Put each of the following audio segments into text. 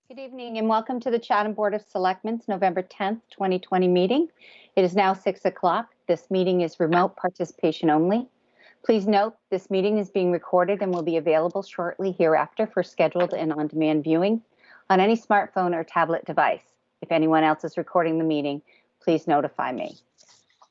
Good evening and welcome to the Chatham Board of Selectmen's November 10th, 2020 meeting. It is now 6 o'clock. This meeting is remote participation only. Please note this meeting is being recorded and will be available shortly hereafter for scheduled and on-demand viewing on any smartphone or tablet device. If anyone else is recording the meeting, please notify me.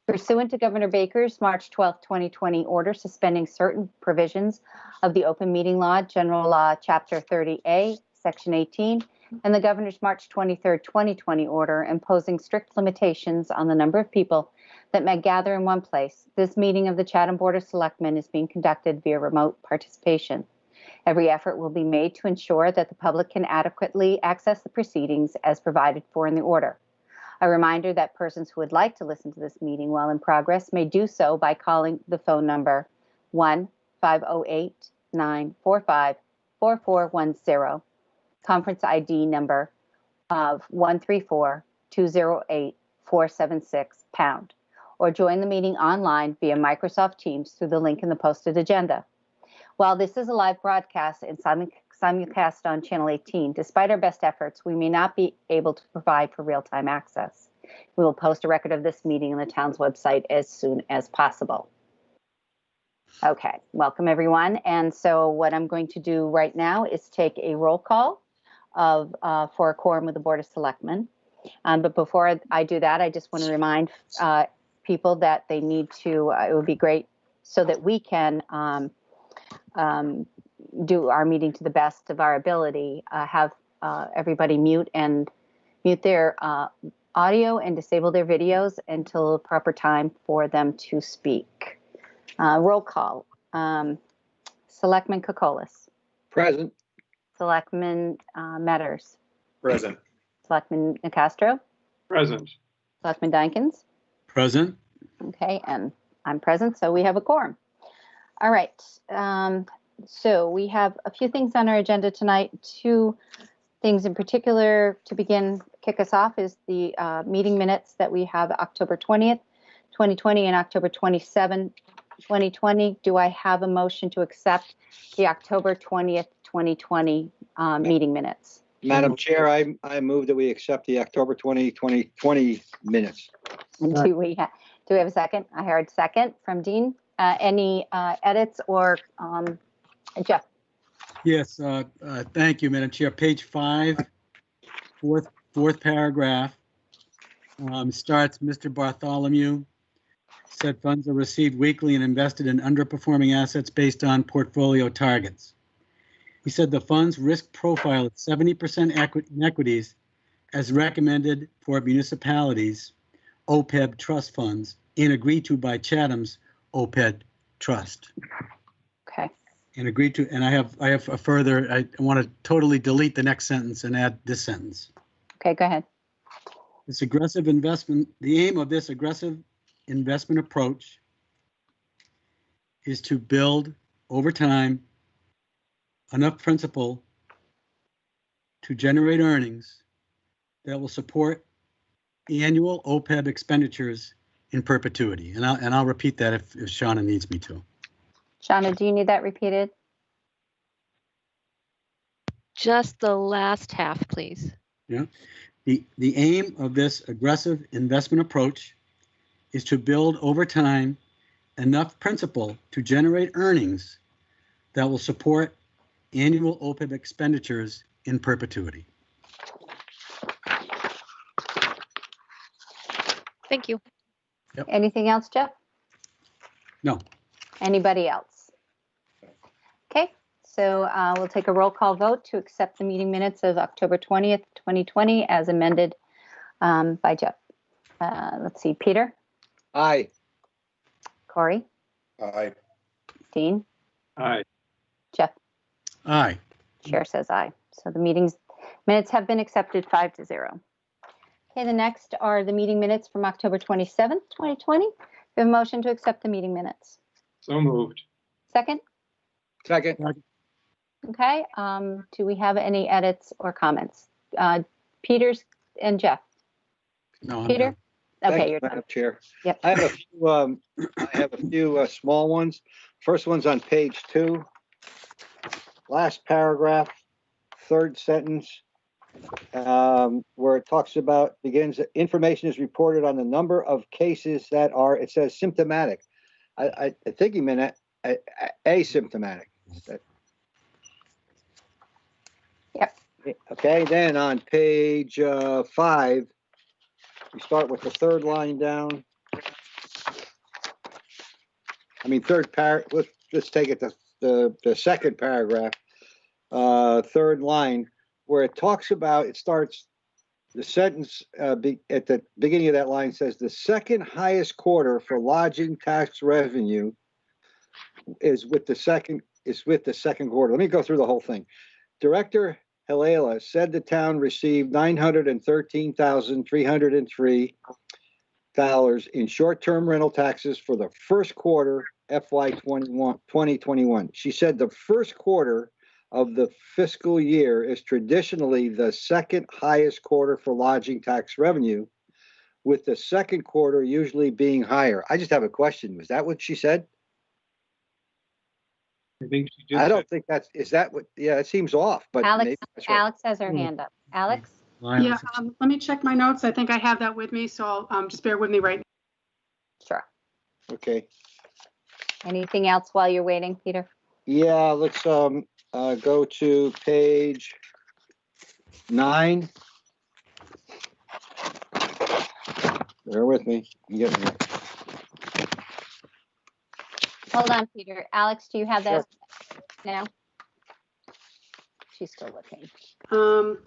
Pursuant to Governor Baker's March 12, 2020 order suspending certain provisions of the Open Meeting Law, General Law, Chapter 30A, Section 18, and the Governor's March 23, 2020 order imposing strict limitations on the number of people that may gather in one place, this meeting of the Chatham Board of Selectmen is being conducted via remote participation. Every effort will be made to ensure that the public can adequately access the proceedings as provided for in the order. A reminder that persons who would like to listen to this meeting while in progress may do so by calling the phone number 1-508-945-4410, conference ID number of 134-208-476#, or join the meeting online via Microsoft Teams through the link in the posted agenda. While this is a live broadcast and simulcast on Channel 18, despite our best efforts, we may not be able to provide for real-time access. We will post a record of this meeting on the town's website as soon as possible. Okay, welcome everyone. And so what I'm going to do right now is take a roll call for a quorum with the Board of Selectmen. But before I do that, I just want to remind people that they need to, it would be great so that we can do our meeting to the best of our ability, have everybody mute their audio and disable their videos until the proper time for them to speak. Roll call. Selectman Kokolas. Present. Selectman Metters. Present. Selectman Nicastro. Present. Selectman Dykens. Present. Okay, and I'm present, so we have a quorum. All right, so we have a few things on our agenda tonight. Two things in particular to kick us off is the meeting minutes that we have October 20th, 2020 and October 27th, 2020. Do I have a motion to accept the October 20th, 2020 meeting minutes? Madam Chair, I move that we accept the October 2020 minutes. Do we have a second? I heard second from Dean. Any edits or Jeff? Yes, thank you, Madam Chair. Page 5, fourth paragraph, starts, Mr. Bartholomew said funds are received weekly and invested in underperforming assets based on portfolio targets. He said the fund's risk profile at 70% in equities as recommended for municipalities, OPEB trust funds, and agreed to by Chatham's OPEB trust. Okay. And agreed to, and I have a further, I want to totally delete the next sentence and add this sentence. Okay, go ahead. This aggressive investment, the aim of this aggressive investment approach is to build over time enough principal to generate earnings that will support annual OPEB expenditures in perpetuity. And I'll repeat that if Shauna needs me to. Shauna, do you need that repeated? Just the last half, please. Yeah. The aim of this aggressive investment approach is to build over time enough principal to generate earnings that will support annual OPEB expenditures in perpetuity. Thank you. Yep. Anything else, Jeff? No. Anybody else? Okay, so we'll take a roll call vote to accept the meeting minutes of October 20th, 2020 as amended by Jeff. Let's see, Peter? Aye. Corey? Aye. Dean? Aye. Jeff? Aye. Chair says aye. So the minutes have been accepted 5-0. Okay, the next are the meeting minutes from October 27th, 2020. We have a motion to accept the meeting minutes. So moved. Second? Second. Okay, do we have any edits or comments? Peters and Jeff? No, I'm Peter? done. Okay, Thank you, you're done. Madam Chair. Yep. I have a few small ones. First one's on page 2. Last paragraph, third sentence. where it talks about, information is reported on the number of cases that are, it says symptomatic. I think he meant asymptomatic. Yep. Okay, then on page 5, we start with the third line down. Let's take it to the second paragraph, third line, where it talks about, it starts, the sentence at the beginning of that line says, the second highest quarter for lodging tax revenue is with the second quarter. Let me go through the whole thing. Director Halala said the town received $913,303 in short-term rental taxes for the first quarter FY 2021. She said the first quarter of the fiscal year is traditionally the second highest quarter for lodging tax revenue, with the second quarter usually being higher. I just have a question. Was that what she said? I think she did. I don't think is that what, yeah, it seems off, but Alex, maybe that's right. Alex has her hand up. Alex? Yeah, let me check my notes. I think I have that with me, so just bear with me right now. Sure. Okay. Anything else while you're waiting, Peter? Yeah, let's go to page 9. Bear with me. I'm getting there. Hold on, Peter. Alex, do you have that now? She's still looking. Can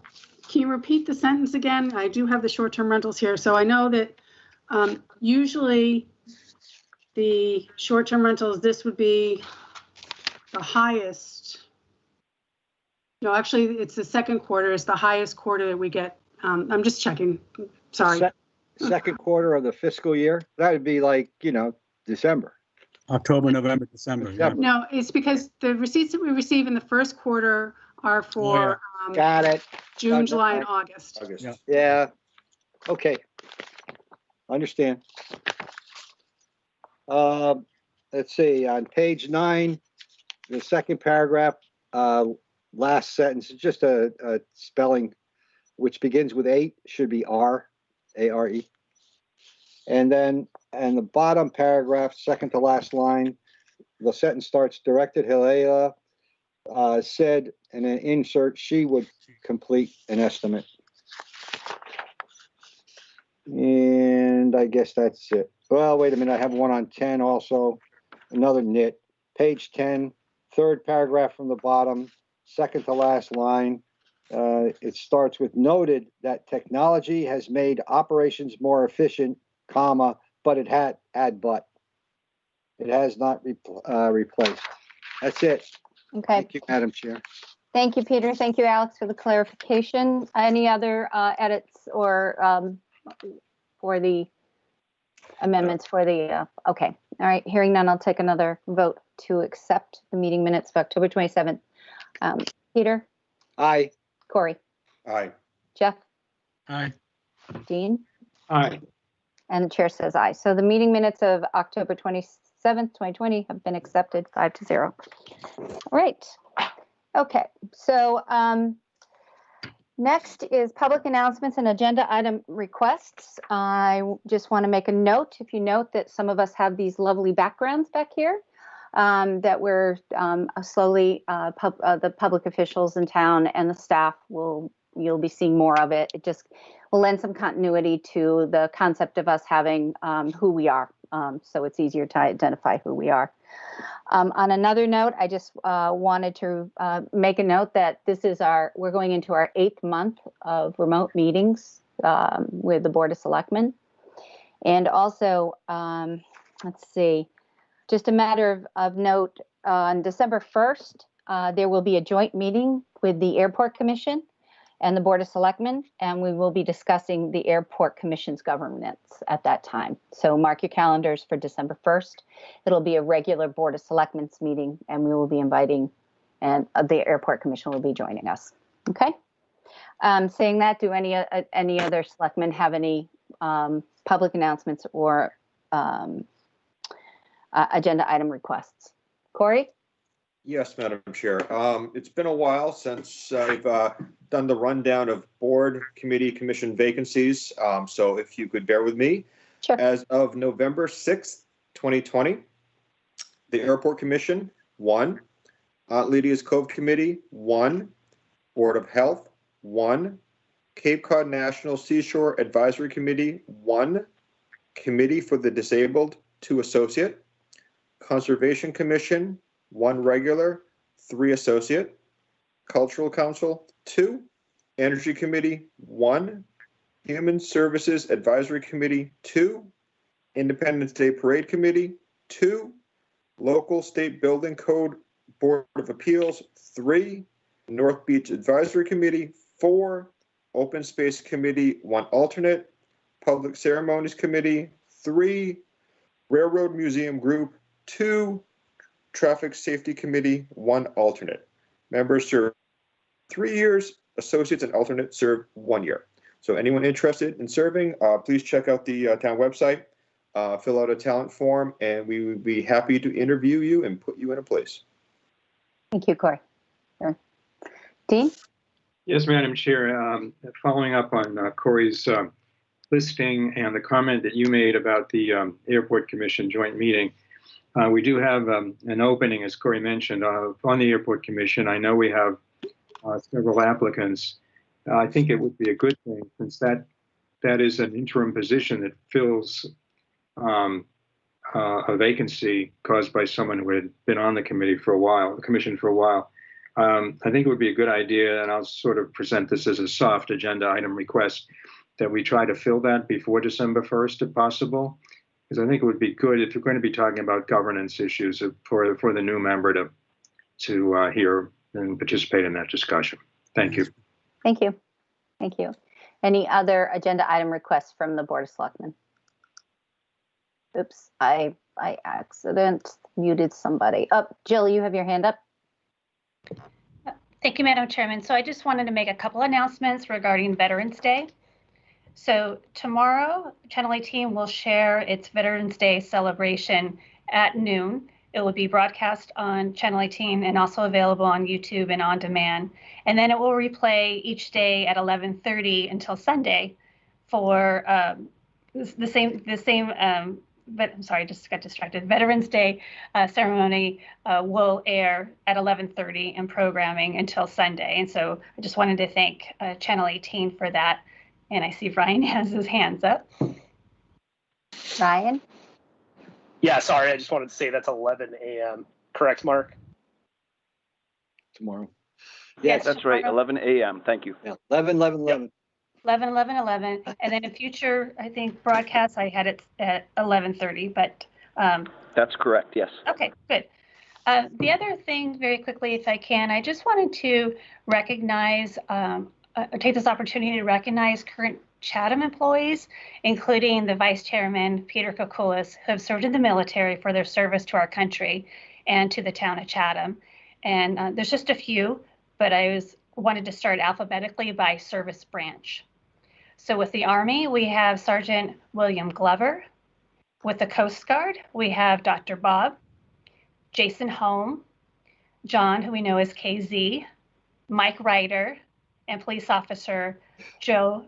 you repeat the sentence again? I do have the short-term rentals here. So I know that usually the short-term rentals, this would be the highest. No, actually, it's the second quarter. It's the highest quarter that we get. I'm just checking. Sorry. Second quarter of the fiscal year? That would be like, December. October, November, December. Yeah. No, it's because the receipts that we receive in the first quarter are for Got it. June, July, and August. Yeah. Okay. Understand. Let's see, on page 9, the second paragraph, last sentence, is just a spelling, which begins with 8, should be R, A-R-E. And then, in the bottom paragraph, second to last line, the sentence starts, Director Halala said, and then insert, she would complete an estimate. And I guess that's it. Well, wait a minute, I have one on 10 also, another nit. Page 10, third paragraph from the bottom, second to last line. It starts with, noted that technology has made operations more efficient, comma, but it had, but. It has not replaced. That's it. Okay. Thank you, Madam Chair. Thank you, Peter. Thank you, Alex, for the clarification. Any other edits or for the amendments for the, okay. All right, hearing none, I'll take another vote to accept the meeting minutes of October 27th. Peter? Aye. Corey? Aye. Jeff? Aye. Dean? Aye. And the chair says aye. So the meeting minutes of October 27th, 2020 have been accepted 5-0. All right. Okay. So next is public announcements and agenda item requests. I just want to make a note, if you note that some of us have these lovely backgrounds back here, that we're slowly, the public officials in town and the staff you'll be seeing more of it. It just will lend some continuity to the concept of us having who we are. So it's easier to identify who we are. On another note, I just wanted to make a note that we're going into our 8th month of remote meetings with the Board of Selectmen. And also, let's see, just a matter of note, on December 1st, there will be a joint meeting with the Airport Commission and the Board of Selectmen, and we will be discussing the Airport Commission's governance at that time. So mark your calendars for December 1st. It'll be a regular Board of Selectmen's meeting, and we will be inviting, and the Airport Commission will be joining us. Okay. Saying that, do any other selectmen have any public announcements or agenda item requests? Corey? Yes, Madam Chair. It's been a while since I've done the rundown of board, committee, commission vacancies. So if you could bear with me. Sure. As of November 6th, 2020, the Airport Commission, 1. Aunt Lydia's Cove Committee, 1. Board of Health, 1. Cape Cod National Seashore Advisory Committee, 1. Committee for the Disabled, 2 associate. Conservation Commission, 1 regular, 3 associate. Cultural Council, 2. Energy Committee, 1. Human Services Advisory Committee, 2. Independence Day Parade Committee, 2. Local State Building Code Board of Appeals, 3. North Beach Advisory Committee, 4. Open Space Committee, 1 alternate. Public Ceremonies Committee, 3. Railroad Museum Group, 2. Traffic Safety Committee, 1 alternate. Members serve 3 years. Associates and alternates serve 1 year. So anyone interested in serving, please check out the town website, fill out a talent form, and we would be happy to interview you and put you in a place. Thank you, Corey. Sure. Dean? Yes, Madam Chair. Following up on Corey's listing and the comment that you made about the Airport Commission joint meeting, we do have an opening, as Corey mentioned, on the Airport Commission. I know we have several applicants. I think it would be a good thing, since that is an interim position that fills a vacancy caused by someone who had been on the committee for a while, the commission for a while. I think it would be a good idea, and I'll sort of present this as a soft agenda item request, that we try to fill that before December 1st, if possible, because I think it would be good if you're going to be talking about governance issues for the new member to hear and participate in that discussion. Thank you. Thank you. Thank you. Any other agenda item requests from the Board of Selectmen? Oops, I accident muted somebody. Oh, Jill, you have your hand up. Thank you, Madam Chairman. So I just wanted to make a couple announcements regarding Veterans Day. So tomorrow, Channel 18 will share its Veterans Day celebration at noon. It will be broadcast on Channel 18 and also available on YouTube and on demand. And then it will replay each day at 11:30 until Sunday for the same. But I'm sorry, just got distracted. Veterans Day ceremony will air at 11:30 in programming until Sunday. And so I just wanted to thank Channel 18 for that. And I see Ryan has his hands up. Ryan? Yeah, sorry, I just wanted to say that's 11 a.m. Correct, Mark? Tomorrow. Yes, That's right, 11 a.m. Thank you. Yeah, 11. 11. And then in future, I think broadcasts, I had it at 11:30, but. That's correct, yes. Okay, good. The other thing, very quickly, if I can, I just wanted to recognize, take this opportunity to recognize current Chatham employees, including the Vice Chairman, Peter Koukoulas, who have served in the military for their service to our country and to the town of Chatham. And there's just a few, but I wanted to start alphabetically by service branch. So with the Army, we have Sergeant William Glover. With the Coast Guard, we have Dr. Bob, Jason Holm, John, who we know as KZ, Mike Ryder, and Police Officer Josh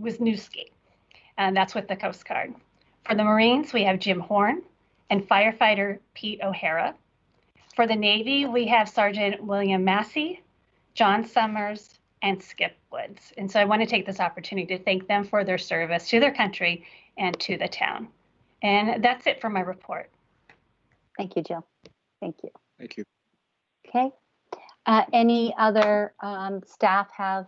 Wisniewski, and that's with the Coast Guard. For the Marines, we have Jim Horn and firefighter Pete O'Hara. For the Navy, we have Sergeant William Massey, John Summers, and Skip Woods. And so I want to take this opportunity to thank them for their service to their country and to the town. And that's it for my report. Thank you, Jill. Thank you. Thank you. Okay. Any other staff have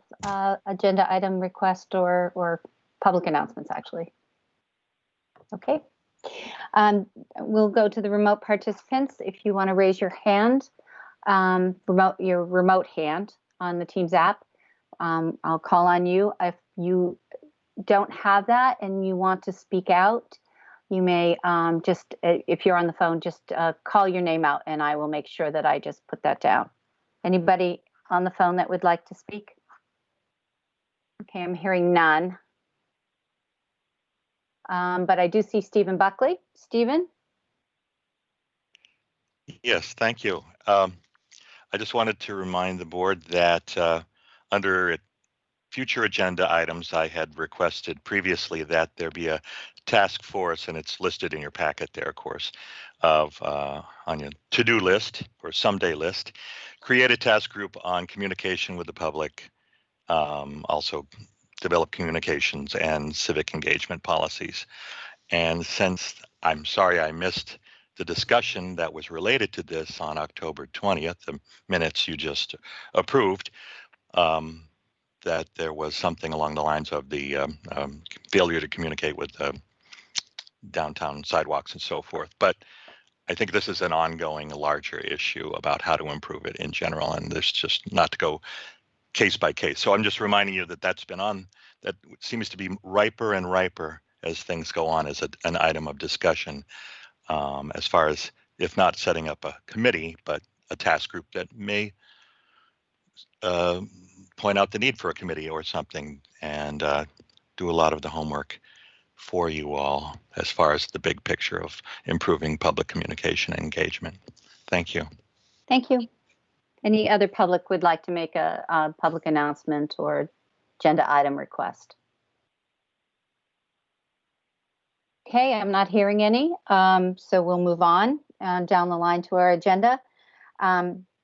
agenda item request or public announcements, actually? Okay. We'll go to the remote participants. If you want to raise your hand, your remote hand on the Teams app, I'll call on you. If you don't have that and you want to speak out, you may just, if you're on the phone, just call your name out and I will make sure that I just put that down. Anybody on the phone that would like to speak? Okay, I'm hearing none. But I do see Stephen Buckley. Stephen? Yes, thank you. I just wanted to remind the board that under future agenda items, I had requested previously that there be a task force, and it's listed in your packet there, of course, of on your to-do list or someday list. Create a task group on communication with the public, also develop communications and civic engagement policies. And since I'm sorry I missed the discussion that was related to this on October 20th, the minutes you just approved, that there was something along the lines of the failure to communicate with downtown sidewalks and so forth. But I think this is an ongoing, larger issue about how to improve it in general, and there's just not to go case by case. So I'm just reminding you that that's been on, that seems to be riper and riper as things go on as an item of discussion, as far as, if not setting up a committee, but a task group that may point out the need for a committee or something, and do a lot of the homework for you all as far as the big picture of improving public communication and engagement. Thank you. Thank you. Any other public would like to make a public announcement or agenda item request? Okay, I'm not hearing any, so we'll move on down the line to our agenda.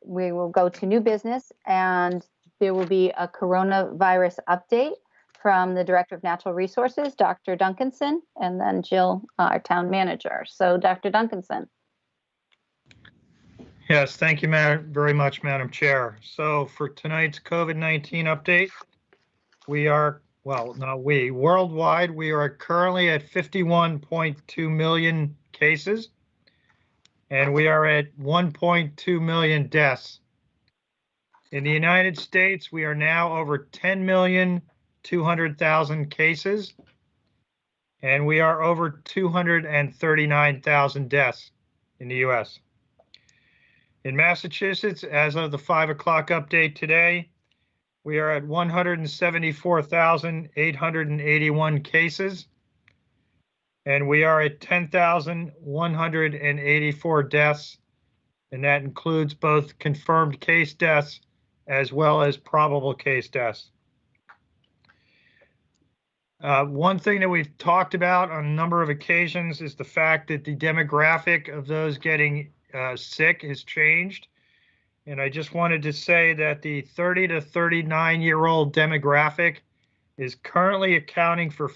We will go to new business, and there will be a coronavirus update from the Director of Natural Resources, Dr. Duncanson, and then Jill, our town manager. So Dr. Duncanson. Yes, thank you very much, Madam Chair. So for tonight's COVID-19 update, we are, well, not we, worldwide, we are currently at 51.2 million cases, and we are at 1.2 million deaths. In the United States, we are now over 10,200,000 cases, and we are over 239,000 deaths in the US. In Massachusetts, as of the 5 o'clock update today, we are at 174,881 cases, and we are at 10,184 deaths, and that includes both confirmed case deaths as well as probable case deaths. One thing that we've talked about on a number of occasions is the fact that the demographic of those getting sick has changed. And I just wanted to say that the 30 to 39-year-old demographic is currently accounting for the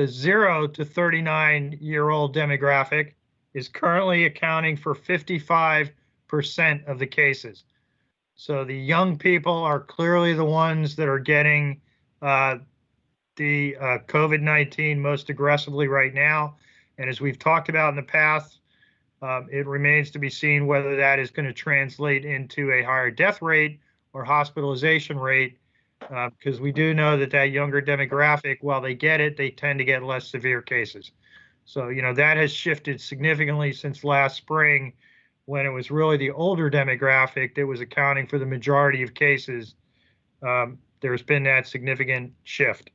0 to 39-year-old demographic is currently accounting for 55% of the cases. So the young people are clearly the ones that are getting the COVID-19 most aggressively right now. And as we've talked about in the past, it remains to be seen whether that is going to translate into a higher death rate or hospitalization rate, because we do know that that younger demographic, while they get it, they tend to get less severe cases. So, you know, that has shifted significantly since last spring, when it was really the older demographic that was accounting for the majority of cases. There's been that significant shift.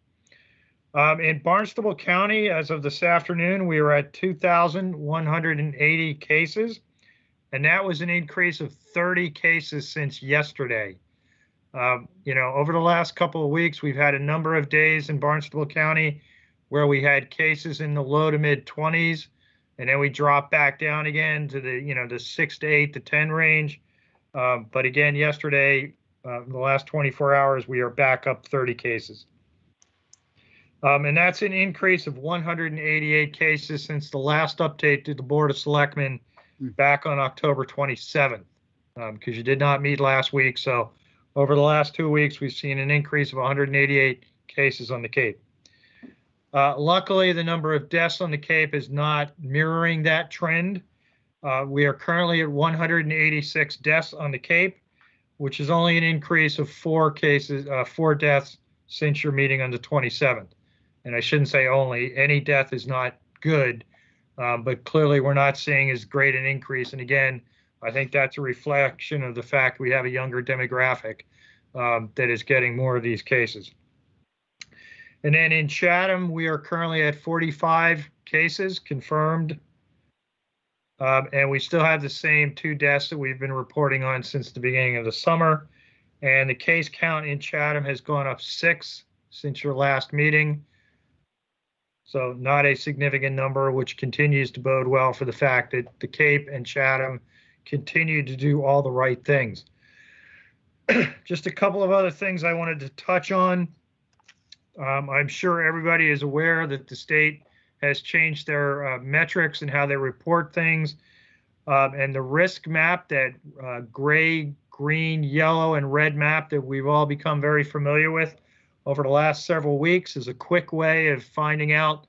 In Barnstable County, as of this afternoon, we were at 2,180 cases, and that was an increase of 30 cases since yesterday. You know, over the last couple of weeks, we've had a number of days in Barnstable County where we had cases in the low to mid 20s, and then we dropped back down again to the, you know, the 6 to 8 to 10 range. But again, yesterday, in the last 24 hours, we are back up 30 cases. And that's an increase of 188 cases since the last update to the Board of Selectmen back on October 27th, because you did not meet last week. So over the last 2 weeks, we've seen an increase of 188 cases on the Cape. Luckily, the number of deaths on the Cape is not mirroring that trend. We are currently at 186 deaths on the Cape, which is only an increase of 4 deaths since your meeting on the 27th. And I shouldn't say only, any death is not good, but clearly we're not seeing as great an increase. And again, I think that's a reflection of the fact we have a younger demographic that is getting more of these cases. And then in Chatham, we are currently at 45 cases confirmed And we still have the same 2 deaths that we've been reporting on since the beginning of the summer. And the case count in Chatham has gone up 6 since your last meeting. So not a significant number, which continues to bode well for the fact that the Cape and Chatham continue to do all the right things. Just a couple of other things I wanted to touch on. I'm sure everybody is aware that the state has changed their metrics and how they report things. And the risk map, that gray, green, yellow, and red map that we've all become very familiar with over the last several weeks, is a quick way of finding out,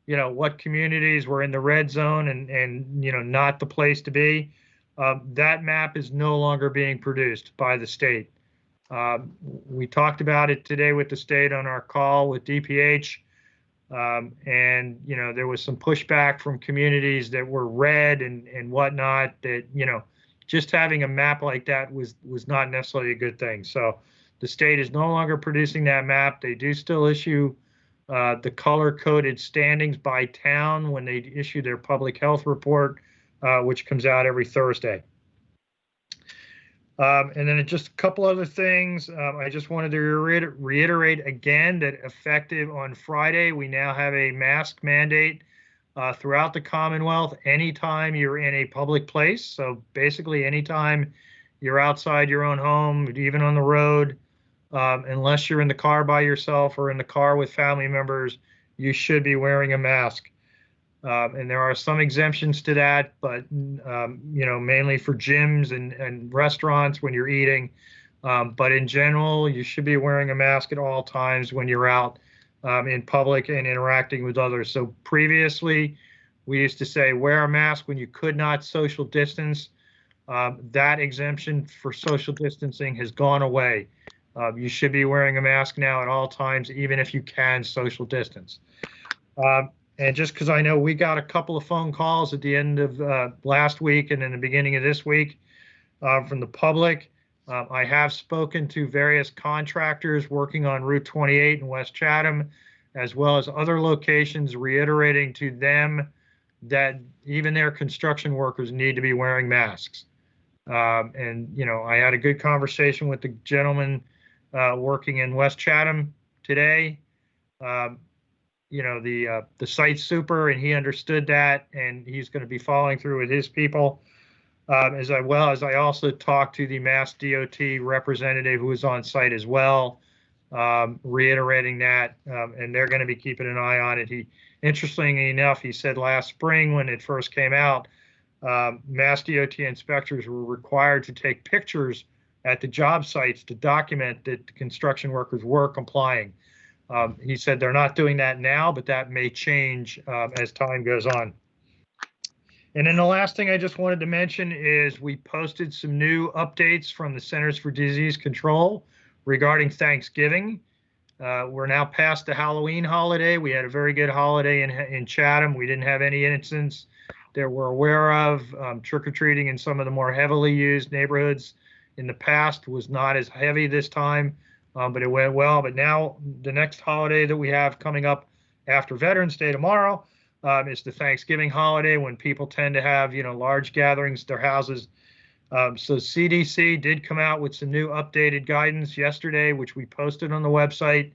what communities were in the red zone and not the place to be. That map is no longer being produced by the state. We talked about it today with the state on our call with DPH. And there was some pushback from communities that were red and whatnot, that just having a map like that was not necessarily a good thing. So the state is no longer producing that map. They do still issue the color-coded standings by town when they issue their public health report, which comes out every Thursday. And then just a couple other things. I just wanted to reiterate again that effective on Friday, we now have a mask mandate throughout the Commonwealth anytime you're in a public place. So basically anytime you're outside your own home, even on the road, unless you're in the car by yourself or in the car with family members, you should be wearing a mask. And there are some exemptions to that, but mainly for gyms and restaurants when you're eating. But in general, you should be wearing a mask at all times when you're out in public and interacting with others. So previously, we used to say wear a mask when you could not social distance. That exemption for social distancing has gone away. You should be wearing a mask now at all times, even if you can social distance. And just because I know we got a couple of phone calls at the end of last week and in the beginning of this week from the public, I have spoken to various contractors working on Route 28 in West Chatham, as well as other locations, reiterating to them that even their construction workers need to be wearing masks. And I had a good conversation with the gentleman working in West Chatham today. The site super, and he understood that, and he's going to be following through with his people. As I also talked to the Mass DOT representative who was on site as well, reiterating that, and they're going to be keeping an eye on it. Interestingly enough, he said last spring when it first came out, Mass DOT inspectors were required to take pictures at the job sites to document that the construction workers were complying. He said they're not doing that now, but that may change as time goes on. And then the last thing I just wanted to mention is we posted some new updates from the Centers for Disease Control regarding Thanksgiving. We're now past the Halloween holiday. We had a very good holiday in Chatham. We didn't have any incidents that we're aware of. Trick-or-treating in some of the more heavily used neighborhoods in the past was not as heavy this time. But it went well. But now the next holiday that we have coming up after Veterans Day tomorrow is the Thanksgiving holiday, when people tend to have, large gatherings at their houses. So CDC did come out with some new updated guidance yesterday, which we posted on the website,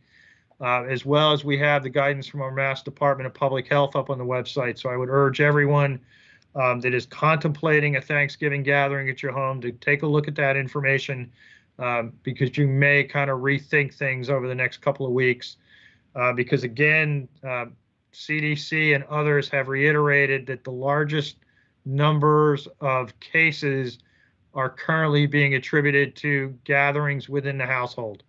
as well as we have the guidance from our Mass Department of Public Health up on the website. So I would urge everyone that is contemplating a Thanksgiving gathering at your home to take a look at that information. Because you may kind of rethink things over the next couple of weeks. Because again, CDC and others have reiterated that the largest numbers of cases are currently being attributed to gatherings within the household.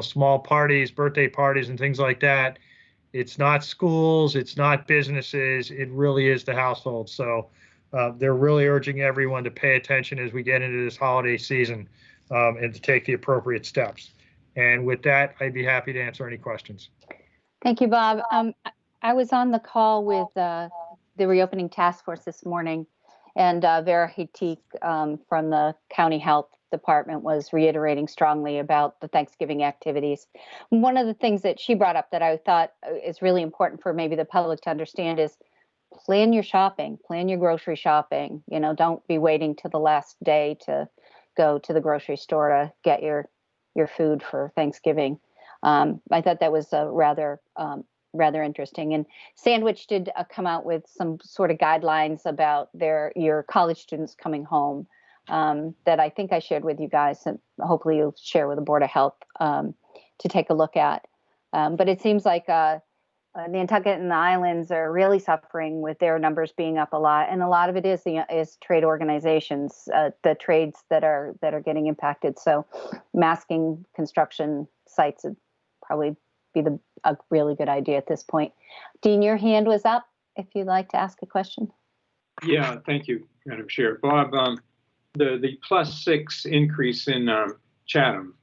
Small parties, birthday parties, and things like that. It's not schools, it's not businesses, it really is the household. So they're really urging everyone to pay attention as we get into this holiday season. And to take the appropriate steps. And with that, I'd be happy to answer any questions. Thank you, Bob. I was on the call with the reopening task force this morning, and Vera Hatik from the County Health Department was reiterating strongly about the Thanksgiving activities. One of the things that she brought up that I thought is really important for maybe the public to understand is plan your shopping, plan your grocery shopping. You know, don't be waiting to the last day to go to the grocery store to get your food for Thanksgiving. I thought that was rather interesting. And Sandwich did come out with some sort of guidelines about your college students coming home that I think I shared with you guys, and hopefully you'll share with the Board of Health to take a look at. But it seems like Nantucket and the islands are really suffering with their numbers being up a lot, and a lot of it is trade organizations, the trades that are getting impacted. So, masking construction sites would probably be a really good idea at this point. Dean, your hand was up. If you'd like to ask a question. Yeah, thank you, Madam Chair. Bob, the +6 increase in Chatham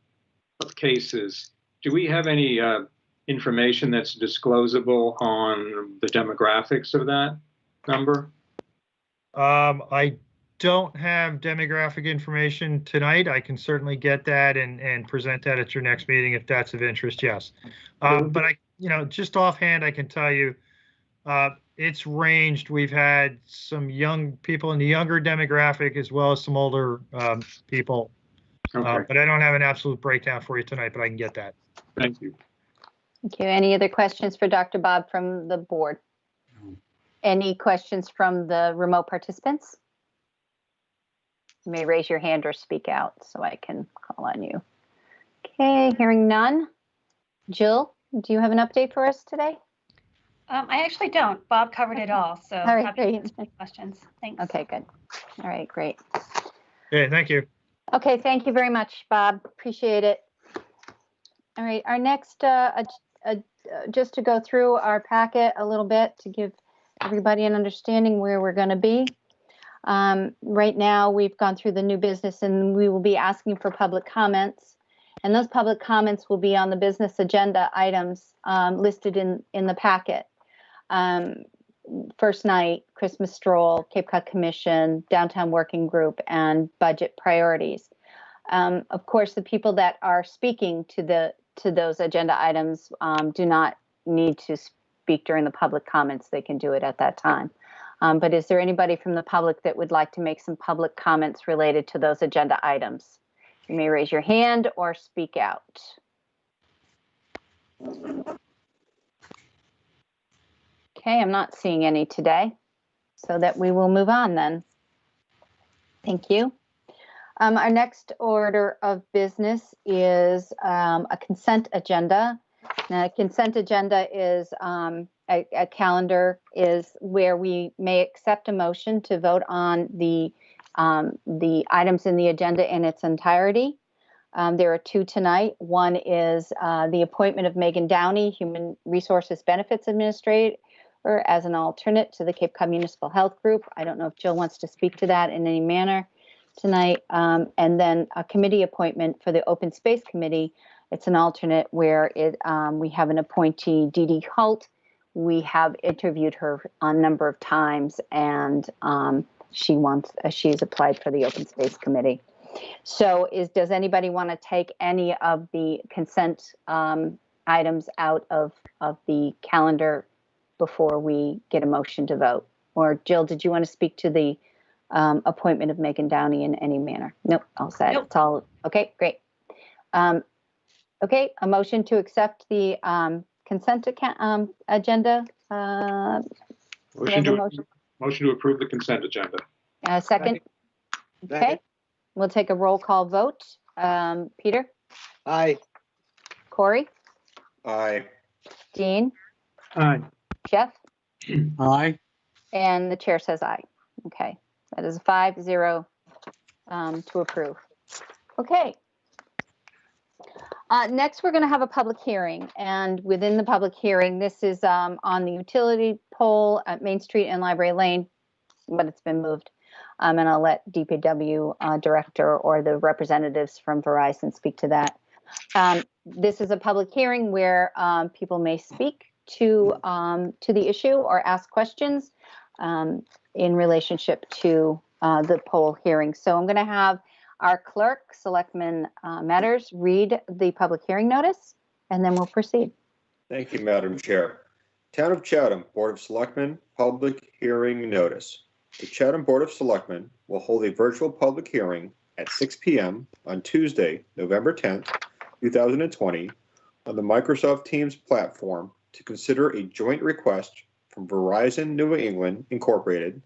of cases. Do we have any information that's disclosable on the demographics of that number? I don't have demographic information tonight. I can certainly get that and present that at your next meeting if that's of interest. Yes, but just offhand, I can tell you it's ranged. We've had some young people in the younger demographic as well as some older people. Okay. But I don't have an absolute breakdown for you tonight, but I can get that. Thank you. Thank you. Any other questions for Dr. Bob from the board? Any questions from the remote participants? You may raise your hand or speak out so I can call on you. Okay, hearing none. Jill, do you have an update for us today? I actually don't. Bob covered it all, so All right, happy to great. answer any questions. Thanks. Okay, good. All right, great. Okay, thank you. Okay, thank you very much, Bob. Appreciate it. All right, our next, just to go through our packet a little bit to give everybody an understanding where we're going to be. Right now, we've gone through the new business and we will be asking for public comments. And those public comments will be on the business agenda items listed in the packet. First night, Christmas stroll, Cape Cod Commission, downtown working group, and budget priorities. Of course, the people that are speaking to those agenda items do not need to speak during the public comments. They can do it at that time. But is there anybody from the public that would like to make some public comments related to those agenda items? You may raise your hand or speak out. Okay, I'm not seeing any today, so that we will move on then. Thank you. Our next order of business is a consent agenda. Now, a consent agenda is a calendar is where we may accept a motion to vote on the items in the agenda in its entirety. There are two tonight. One is the appointment of Megan Downey, Human Resources Benefits Administrator, as an alternate to the Cape Cod Municipal Health Group. I don't know if Jill wants to speak to that in any manner tonight. And then a committee appointment for the Open Space Committee. It's an alternate where we have an appointee, Dee Dee Holt. We have interviewed her a number of times, and she's applied for the Open Space Committee. So does anybody want to take any of the consent items out of the calendar before we get a motion to vote? Or Jill, did you want to speak to the appointment of Megan Downey in any manner? Nope, all set. Nope. It's all okay, great. Okay, a motion to accept the consent agenda. Motion to approve the consent agenda. Second. Okay, we'll take a roll call vote. Peter? Aye. Corey? Aye. Dean? Aye. Jeff? Aye. And the chair says aye. Okay, that is a 5-0 to approve. Okay. Next, we're going to have a public hearing, and within the public hearing, this is on the utility pole at Main Street and Library Lane, but it's been moved. And I'll let DPW director or the representatives from Verizon speak to that. This is a public hearing where people may speak to the issue or ask questions in relationship to the poll hearing. So I'm going to have our clerk, Selectmen Matters, read the public hearing notice, and then we'll proceed. Thank you, Madam Chair. Town of Chatham Board of Selectmen Public Hearing Notice. The Chatham Board of Selectmen will hold a virtual public hearing at 6 p.m. on Tuesday, November 10th, 2020, on the Microsoft Teams platform to consider a joint request from Verizon New England Incorporated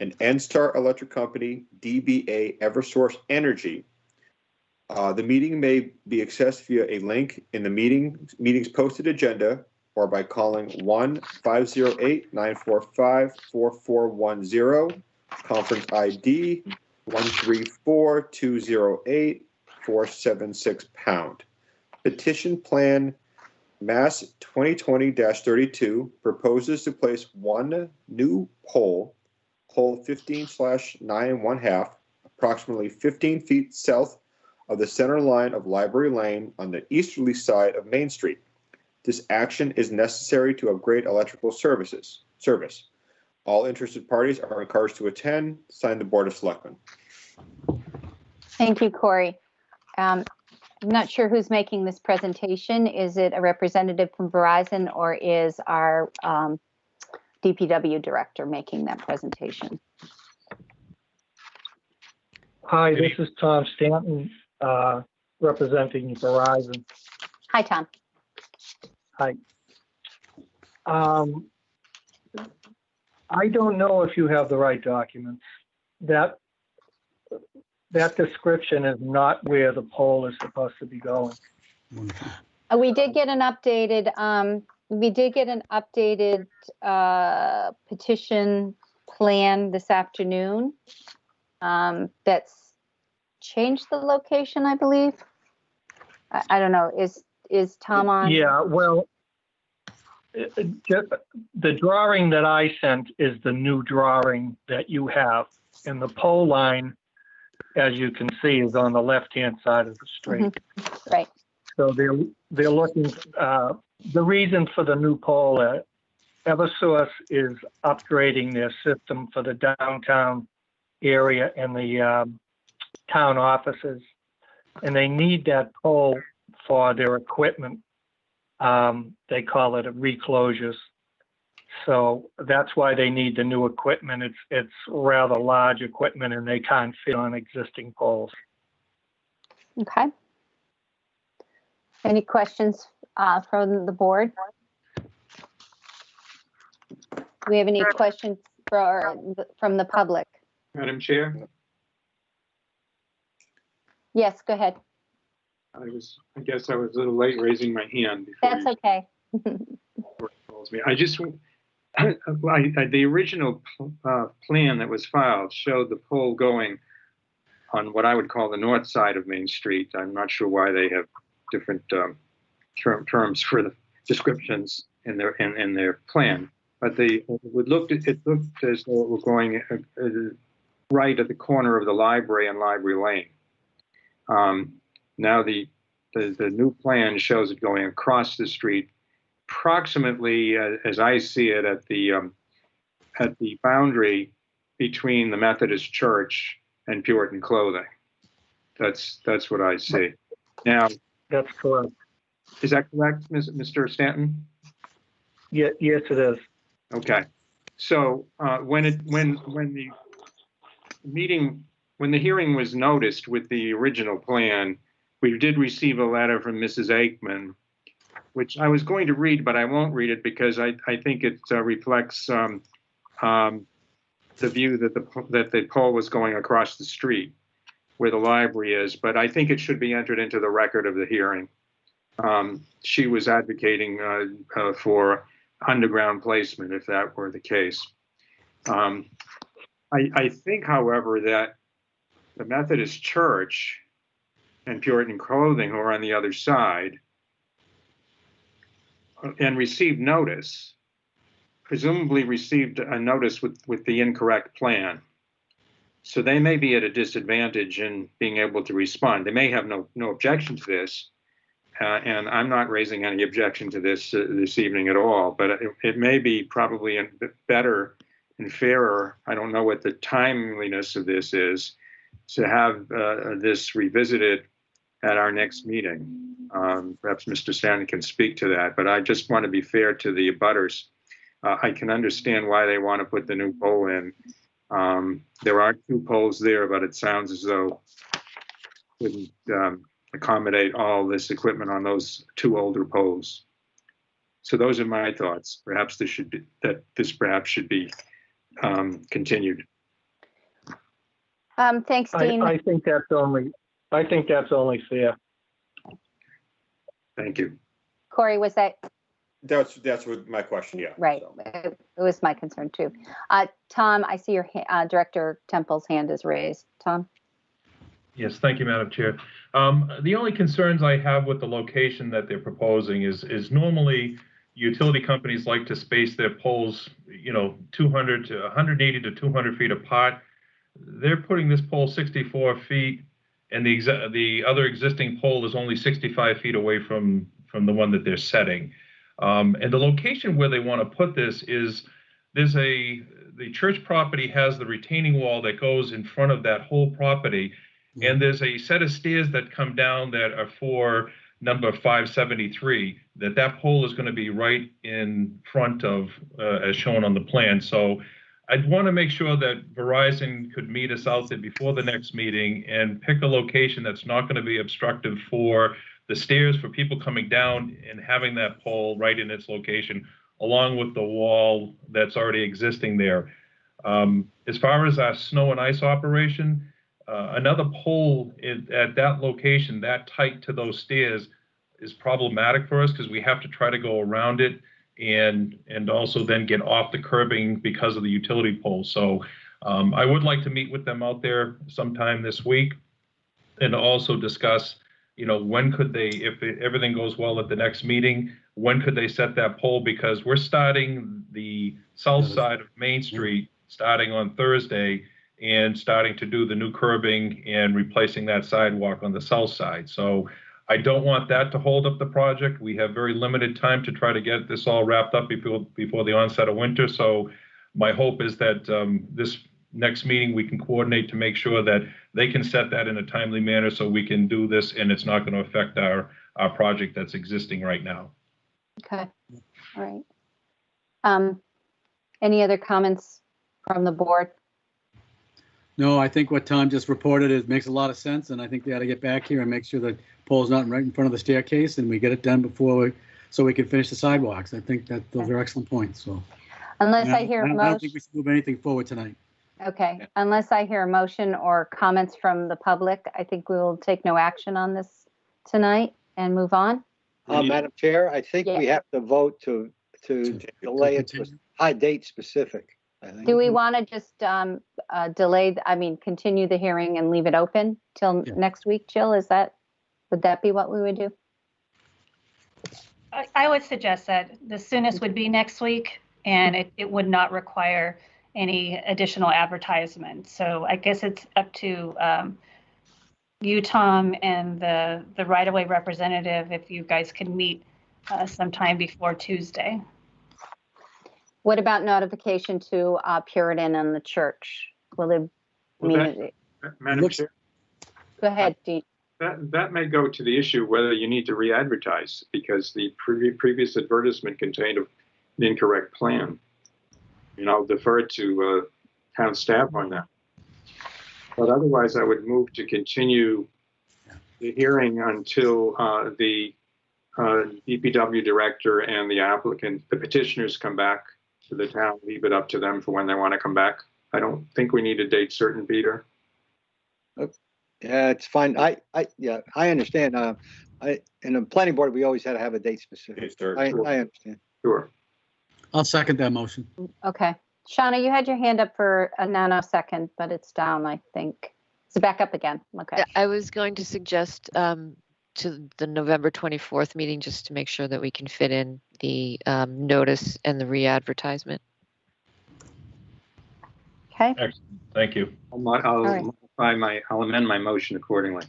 and NStar Electric Company, DBA Eversource Energy. The meeting may be accessed via a link in the meeting's posted agenda or by calling 1-508-945-4410, conference ID 134-208-476#. Petition Plan Mass 2020-32 proposes to place one new pole, hole 15/9 approximately 15 feet south of the center line of Library Lane on the easterly side of Main Street. This action is necessary to upgrade electrical service. All interested parties are encouraged to attend. Signed, the Board of Selectmen. Thank you, Corey. I'm not sure who's making this presentation. Is it a representative from Verizon or is our DPW director making that presentation? Hi, this is Tom Stanton, representing Verizon. Hi, Tom. Hi. I don't know if you have the right documents. That description is not where the pole is supposed to be going. We did get an updated petition plan this afternoon. That's changed the location, I believe. I don't know. Is Tom on? Yeah, well, the drawing that I sent is the new drawing that you have. And the pole line, as you can see, is on the left-hand side of the street. Mm-hmm. Right. So they're looking, the reason for the new pole, Eversource is upgrading their system for the downtown area and the town offices. And they need that pole for their equipment. They call it a reclosures. So that's why they need the new equipment. It's rather large equipment and they can't fit on existing poles. Okay. Any questions from the board? Do we have any questions from the public? Madam Chair, Yes, go ahead. I guess I was a little late raising my hand. That's okay. Calls me. The original plan that was filed showed the pole going on what I would call the north side of Main Street. I'm not sure why they have different terms for the descriptions in their plan, but it looked as though it were going right at the corner of the library and Library Lane. Now the new plan shows it going across the street, approximately as I see it at the boundary between the Methodist Church and Puritan Clothing. That's what I see. Now, that's correct. Is that correct, Mr. Stanton? Yeah, yes, it is. Okay. So when the hearing was noticed with the original plan, we did receive a letter from Mrs. Aikman, which I was going to read, but I won't read it because I think it reflects the view that the pole was going across the street where the library is, but I think it should be entered into the record of the hearing. She was advocating for underground placement if that were the case. I think, however, that the Methodist Church and Puritan Clothing, who are on the other side, and received notice, presumably received a notice with the incorrect plan. So they may be at a disadvantage in being able to respond. They may have no objection to this, and I'm not raising any objection to this this evening at all, but it may be probably better and fairer, I don't know what the timeliness of this is, to have this revisited at our next meeting. Perhaps Mr. Stanton can speak to that, but I just want to be fair to the abutters I can understand why they want to put the new pole in. There are 2 poles there, but it sounds as though it wouldn't accommodate all this equipment on those 2 older poles. So those are my thoughts. Perhaps this should be continued. Thanks, Dean. I think that's only fair. Thank you. Corey, was that That's what my question, yeah. right? So. It was my concern too. Tom, I see your Director Temple's hand is raised. Tom? Yes, thank you, Madam Chair. The only concerns I have with the location that they're proposing is normally utility companies like to space their poles, 200 to 180 to 200 feet apart. They're putting this pole 64 feet, and the other existing pole is only 65 feet away from the one that they're setting. And the location where they want to put this is the church property has the retaining wall that goes in front of that whole property. And there's a set of stairs that come down that are for number 573, that pole is going to be right in front of, as shown on the plan. So I'd want to make sure that Verizon could meet us out there before the next meeting and pick a location that's not going to be obstructive for the stairs for people coming down, and having that pole right in its location, along with the wall that's already existing there. As far as our snow and ice operation, another pole at that location, that tight to those stairs, is problematic for us because we have to try to go around it and also then get off the curbing because of the utility pole. So I would like to meet with them out there sometime this week and also discuss, when could they, if everything goes well at the next meeting, when could they set that pole? Because we're starting the south side of Main Street starting on Thursday and starting to do the new curbing and replacing that sidewalk on the south side. So I don't want that to hold up the project. We have very limited time to try to get this all wrapped up before the onset of winter. So my hope is that this next meeting we can coordinate to make sure that they can set that in a timely manner so we can do this and it's not going to affect our project that's existing right now. Okay. All right. Any other comments from the board? No, I think what Tom just reported makes a lot of sense, and I think they ought to get back here and make sure the pole's not right in front of the staircase, and we get it done so we can finish the sidewalks. I think that those are excellent points. So, unless I hear a motion, I don't think we should move anything forward tonight. Okay, unless I hear a motion or comments from the public, I think we will take no action on this tonight and move on. Madam Chair, I think we have to vote to delay it to high date specific. I think. Do we want to just continue the hearing and leave it open till next week, Jill? Would that be what we would do? I would suggest that the soonest would be next week, and it would not require any additional advertisement. So I guess it's up to you, Tom, and the right-of-way representative if you guys can meet sometime before Tuesday. What about notification to Puritan and the church? Will it mean? Madam Chair, go ahead, Dean. That may go to the issue whether you need to re-advertise because the previous advertisement contained an incorrect plan. I'll defer to town staff on that. But otherwise, I would move to continue the hearing until the DPW director and the petitioners come back to the town. Leave it up to them for when they want to come back. I don't think we need a date certain, Peter. Yeah, it's fine. I understand. In the planning board, we always had to have a date specific. I understand. Sure. I'll second that motion. Okay. Shauna, you had your hand up for a nanosecond, but it's down, I think. It's back up again. Okay. I was going to suggest to the November 24th meeting just to make sure that we can fit in the notice and the re-advertisement. Okay. Excellent. Thank you. I'll amend my motion accordingly.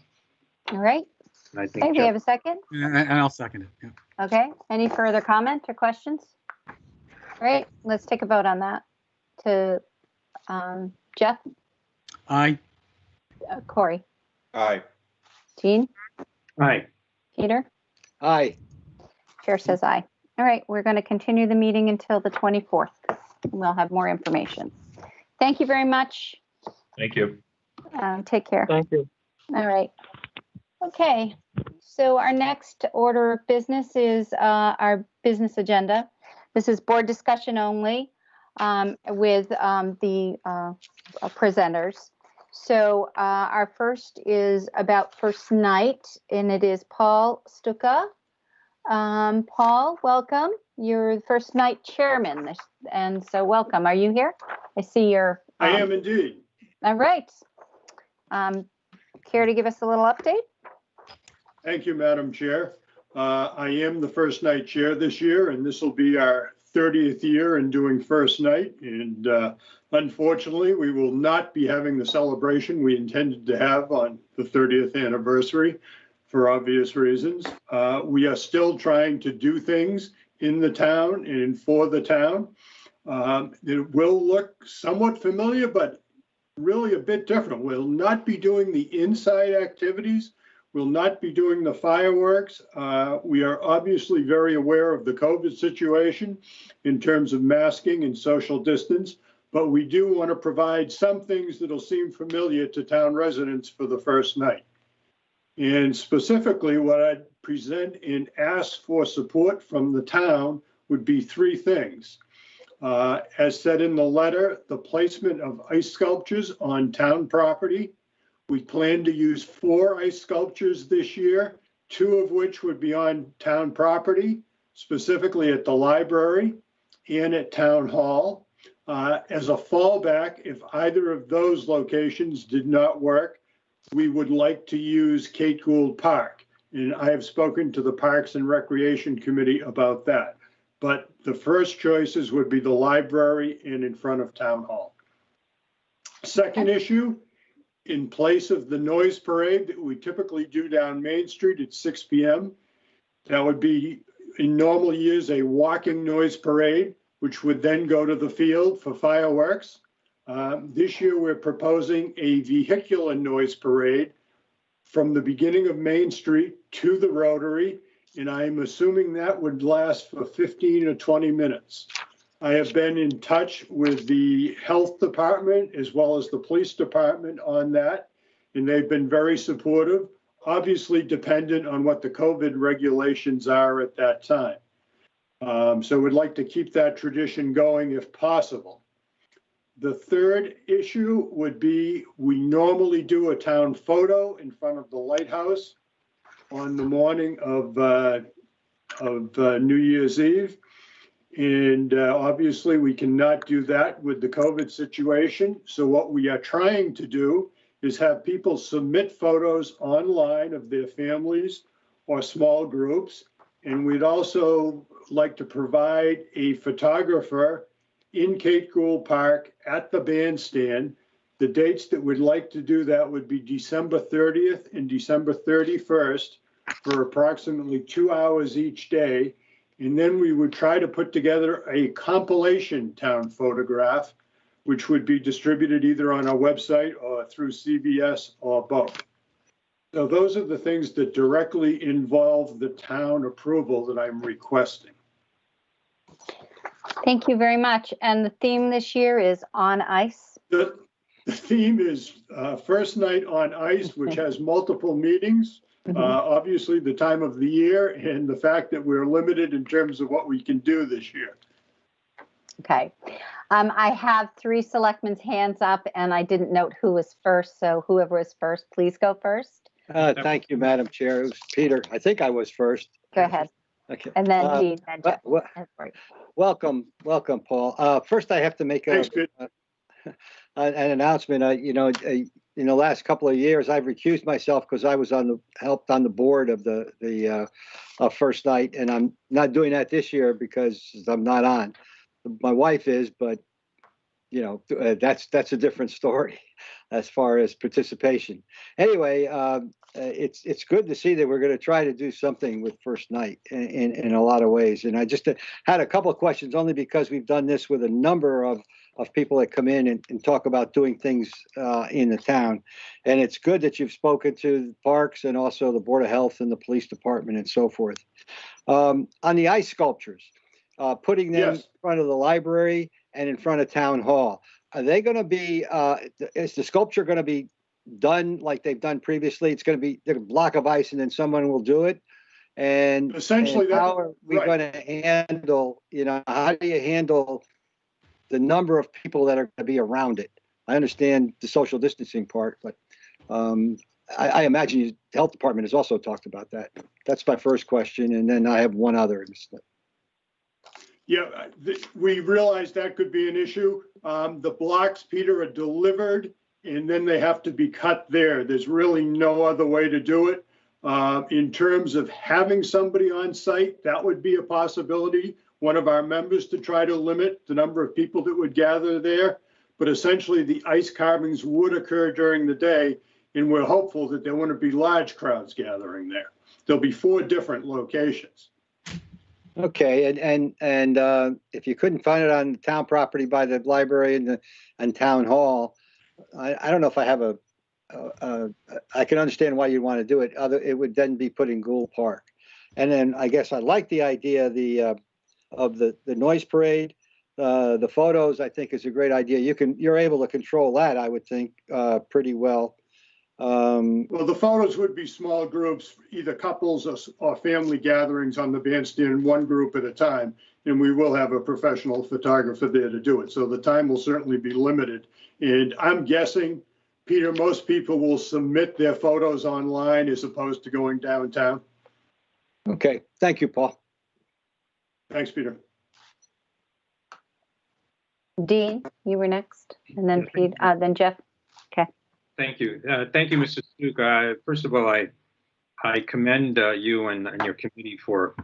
All right. And I think okay, we have a second. And I'll second it. Yeah. Okay. Any further comment or questions? All right. Let's take a vote on that. To Jeff? Aye. Corey? Aye. Dean? Aye. Peter? Aye. Chair says aye. All right, we're going to continue the meeting until the 24th. We'll have more information. Thank you very much. Thank you. Take care. Thank you. All right. Okay, so our next order of business is our business agenda. This is board discussion only with the presenters. So our first is about first night, and it is Paul Stuka. Paul, welcome. You're the first night chairman, and so welcome. Are you here? I see you're. I am indeed. All right. Care to give us a little update? Thank you, Madam Chair. I am the first night chair this year, and this will be our 30th year in doing first night. And unfortunately, we will not be having the celebration we intended to have on the 30th anniversary for obvious reasons. We are still trying to do things in the town and for the town. It will look somewhat familiar, but really a bit different. We'll not be doing the inside activities. We'll not be doing the fireworks. We are obviously very aware of the COVID situation in terms of masking and social distance, but we do want to provide some things that'll seem familiar to town residents for the first night. And specifically, what I'd present and ask for support from the town would be three things. As said in the letter, the placement of ice sculptures on town property. We plan to use 4 ice sculptures this year, 2 of which would be on town property, specifically at the library and at town hall. As a fallback, if either of those locations did not work, we would like to use Kate Gould Park. And I have spoken to the Parks and Recreation Committee about that. But the first choices would be the library and in front of town hall. Second issue, in place of the noise parade that we typically do down Main Street at 6 p.m., that would be, in normal years, a walking noise parade, which would then go to the field for fireworks. This year, we're proposing a vehicular noise parade from the beginning of Main Street to the Rotary, and I'm assuming that would last for 15 or 20 minutes. I have been in touch with the health department as well as the police department on that, and they've been very supportive, obviously dependent on what the COVID regulations are at that time. So we'd like to keep that tradition going if possible. The third issue would be, we normally do a town photo in front of the lighthouse on the morning of New Year's Eve. And obviously we cannot do that with the COVID situation. So what we are trying to do is have people submit photos online of their families or small groups. And we'd also like to provide a photographer in Kate Gould Park at the bandstand. The dates that we'd like to do that would be December 30th and December 31st for approximately 2 hours each day. And then we would try to put together a compilation town photograph, which would be distributed either on our website or through CVS or both. So those are the things that directly involve the town approval that I'm requesting. Thank you very much. And the theme this year is on ice. The theme is First Night on Ice, which has multiple meetings. Obviously, the time of the year and the fact that we're limited in terms of what we can do this year. Okay. I have 3 selectmen's hands up, and I didn't note who was first. So whoever is first, please go first. Thank you, Madam Chair. It was Peter. I think I was first. Go ahead. Okay. And then Dean, then Jeff. Welcome, Paul. First, I have to make an announcement. In the last couple of years, I've recused myself because I was helped on the board of the First Night, and I'm not doing that this year because I'm not on. My wife is, but that's a different story as far as participation. Anyway, it's good to see that we're going to try to do something with first night in a lot of ways. And I just had a couple of questions only because we've done this with a number of people that come in and talk about doing things in the town. And it's good that you've spoken to the parks and also the Board of Health and the police department and so forth. On the ice sculptures, putting them in front of the library and in front of town hall, are they going to be, is the sculpture going to be done like they've done previously? It's going to be a block of ice and then someone will do it. And essentially, how are we going to handle, how do you handle the number of people that are going to be around it? I understand the social distancing part, but I imagine the health department has also talked about that. That's my first question. And then I have one other. Yeah, we realized that could be an issue. The blocks, Peter, are delivered and then they have to be cut there. There's really no other way to do it. In terms of having somebody on site, that would be a possibility. One of our members to try to limit the number of people that would gather there. But essentially the ice carvings would occur during the day, and we're hopeful that there wouldn't be large crowds gathering there. There'll be 4 different locations. Okay, and if you couldn't find it on the town property by the library and town hall, I don't know if I have I can understand why you want to do it. It would then be put in Gould Park. And then I guess I like the idea of the noise parade. The photos, I think, is a great idea. You're able to control that, I would think, pretty well. Well, the photos would be small groups, either couples or family gatherings on the bandstand, one group at a time. And we will have a professional photographer there to do it. So the time will certainly be limited. And I'm guessing, Peter, most people will submit their photos online as opposed to going downtown. Okay. Thank you, Paul. Thanks, Peter. Dean, you were next, and then Pete, then Jeff. Okay. Thank you. Thank you, Mr. Stuka. First of all, I commend you and your committee for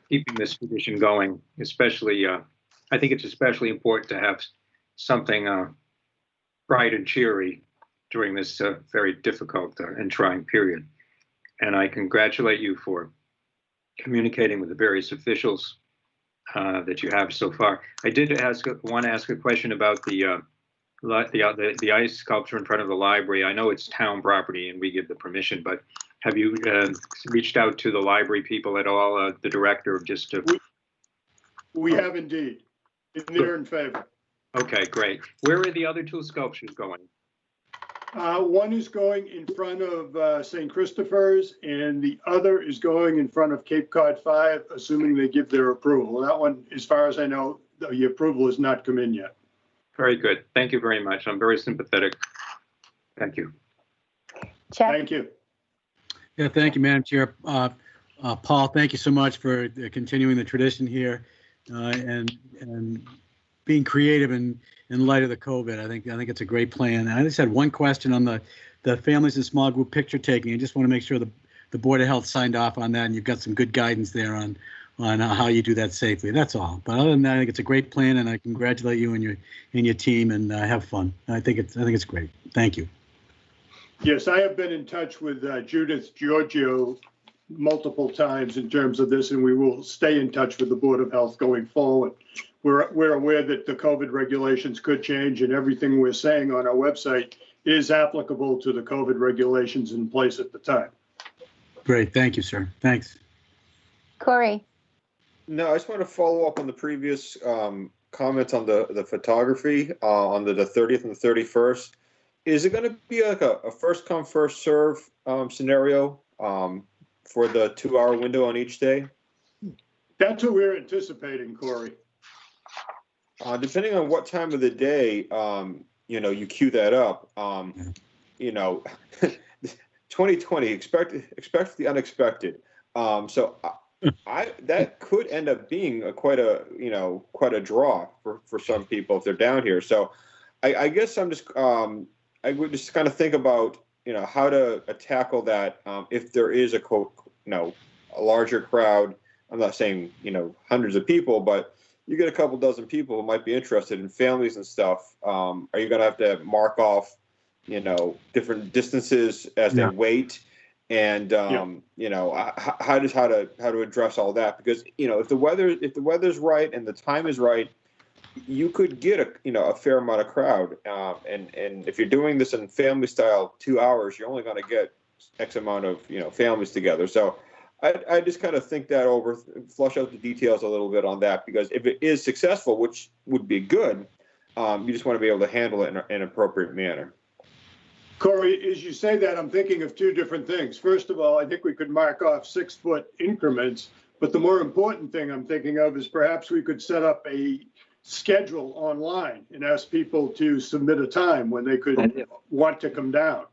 keeping this tradition going, especially, I think it's especially important to have something bright and cheery during this very difficult and trying period. And I congratulate you for communicating with the various officials that you have so far. I did want to ask a question about the ice sculpture in front of the library. I know it's town property and we give the permission, but have you reached out to the library people at all, the director, just to? We have indeed. They're in favor. Okay, great. Where are the other 2 sculptures going? One is going in front of St. Christopher's, and the other is going in front of Cape Cod 5, assuming they give their approval. That one, as far as I know, the approval has not come in yet. Very good. Thank you very much. I'm very sympathetic. Thank you. Jeff? Thank you. Yeah, thank you, Madam Chair. Paul, thank you so much for continuing the tradition here and being creative in light of the COVID. I think it's a great plan. I just had one question on the families and small group picture taking. I just want to make sure the Board of Health signed off on that, and you've got some good guidance there on how you do that safely. That's all. But other than that, I think it's a great plan, and I congratulate you and your team, and have fun. I think it's great. Thank you. Yes, I have been in touch with Judith Giorgio multiple times in terms of this, and we will stay in touch with the Board of Health going forward. We're aware that the COVID regulations could change, and everything we're saying on our website is applicable to the COVID regulations in place at the time. Great. Thank you, sir. Thanks. Corey? No, I just want to follow up on the previous comments on the photography on the 30th and the 31st. Is it going to be like a first come, first serve scenario for the 2-hour window on each day? That's what we're anticipating, Corey. Depending on what time of the day, you queue that up, 2020, expect the unexpected. So that could end up being quite a draw for some people if they're down here. So I guess I would just kind of think about, how to tackle that if there is a larger crowd. I'm not saying, hundreds of people, but you get a couple dozen people who might be interested in families and stuff. Are you going to have to mark off, different distances as they wait? And, how to address all that? Because, if the weather's right and the time is right, you could get a fair amount of crowd. And if you're doing this in family style 2 hours, you're only going to get X amount of, families together. So I just kind of think that over, flush out the details a little bit on that, because if it is successful, which would be good, you just want to be able to handle it in an appropriate manner. Corey, as you say that, I'm thinking of two different things. First of all, I think we could mark off 6-foot increments, but the more important thing I'm thinking of is perhaps we could set up a schedule online and ask people to submit a time when they could want to come down.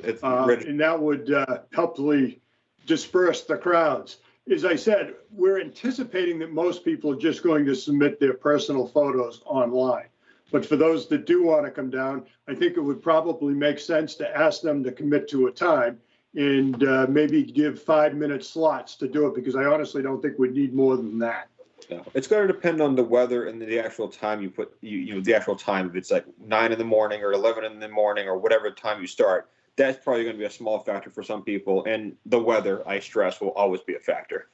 And that would helpfully disperse the crowds. As I said, we're anticipating that most people are just going to submit their personal photos online. But for those that do want to come down, I think it would probably make sense to ask them to commit to a time and maybe give 5-minute slots to do it, because I honestly don't think we need more than that. No, it's going to depend on the weather and the actual time you put, the actual time. If it's like 9 in the morning or 11 in the morning or whatever time you start, that's probably going to be a small factor for some people. And the weather, I stress, will always be a factor.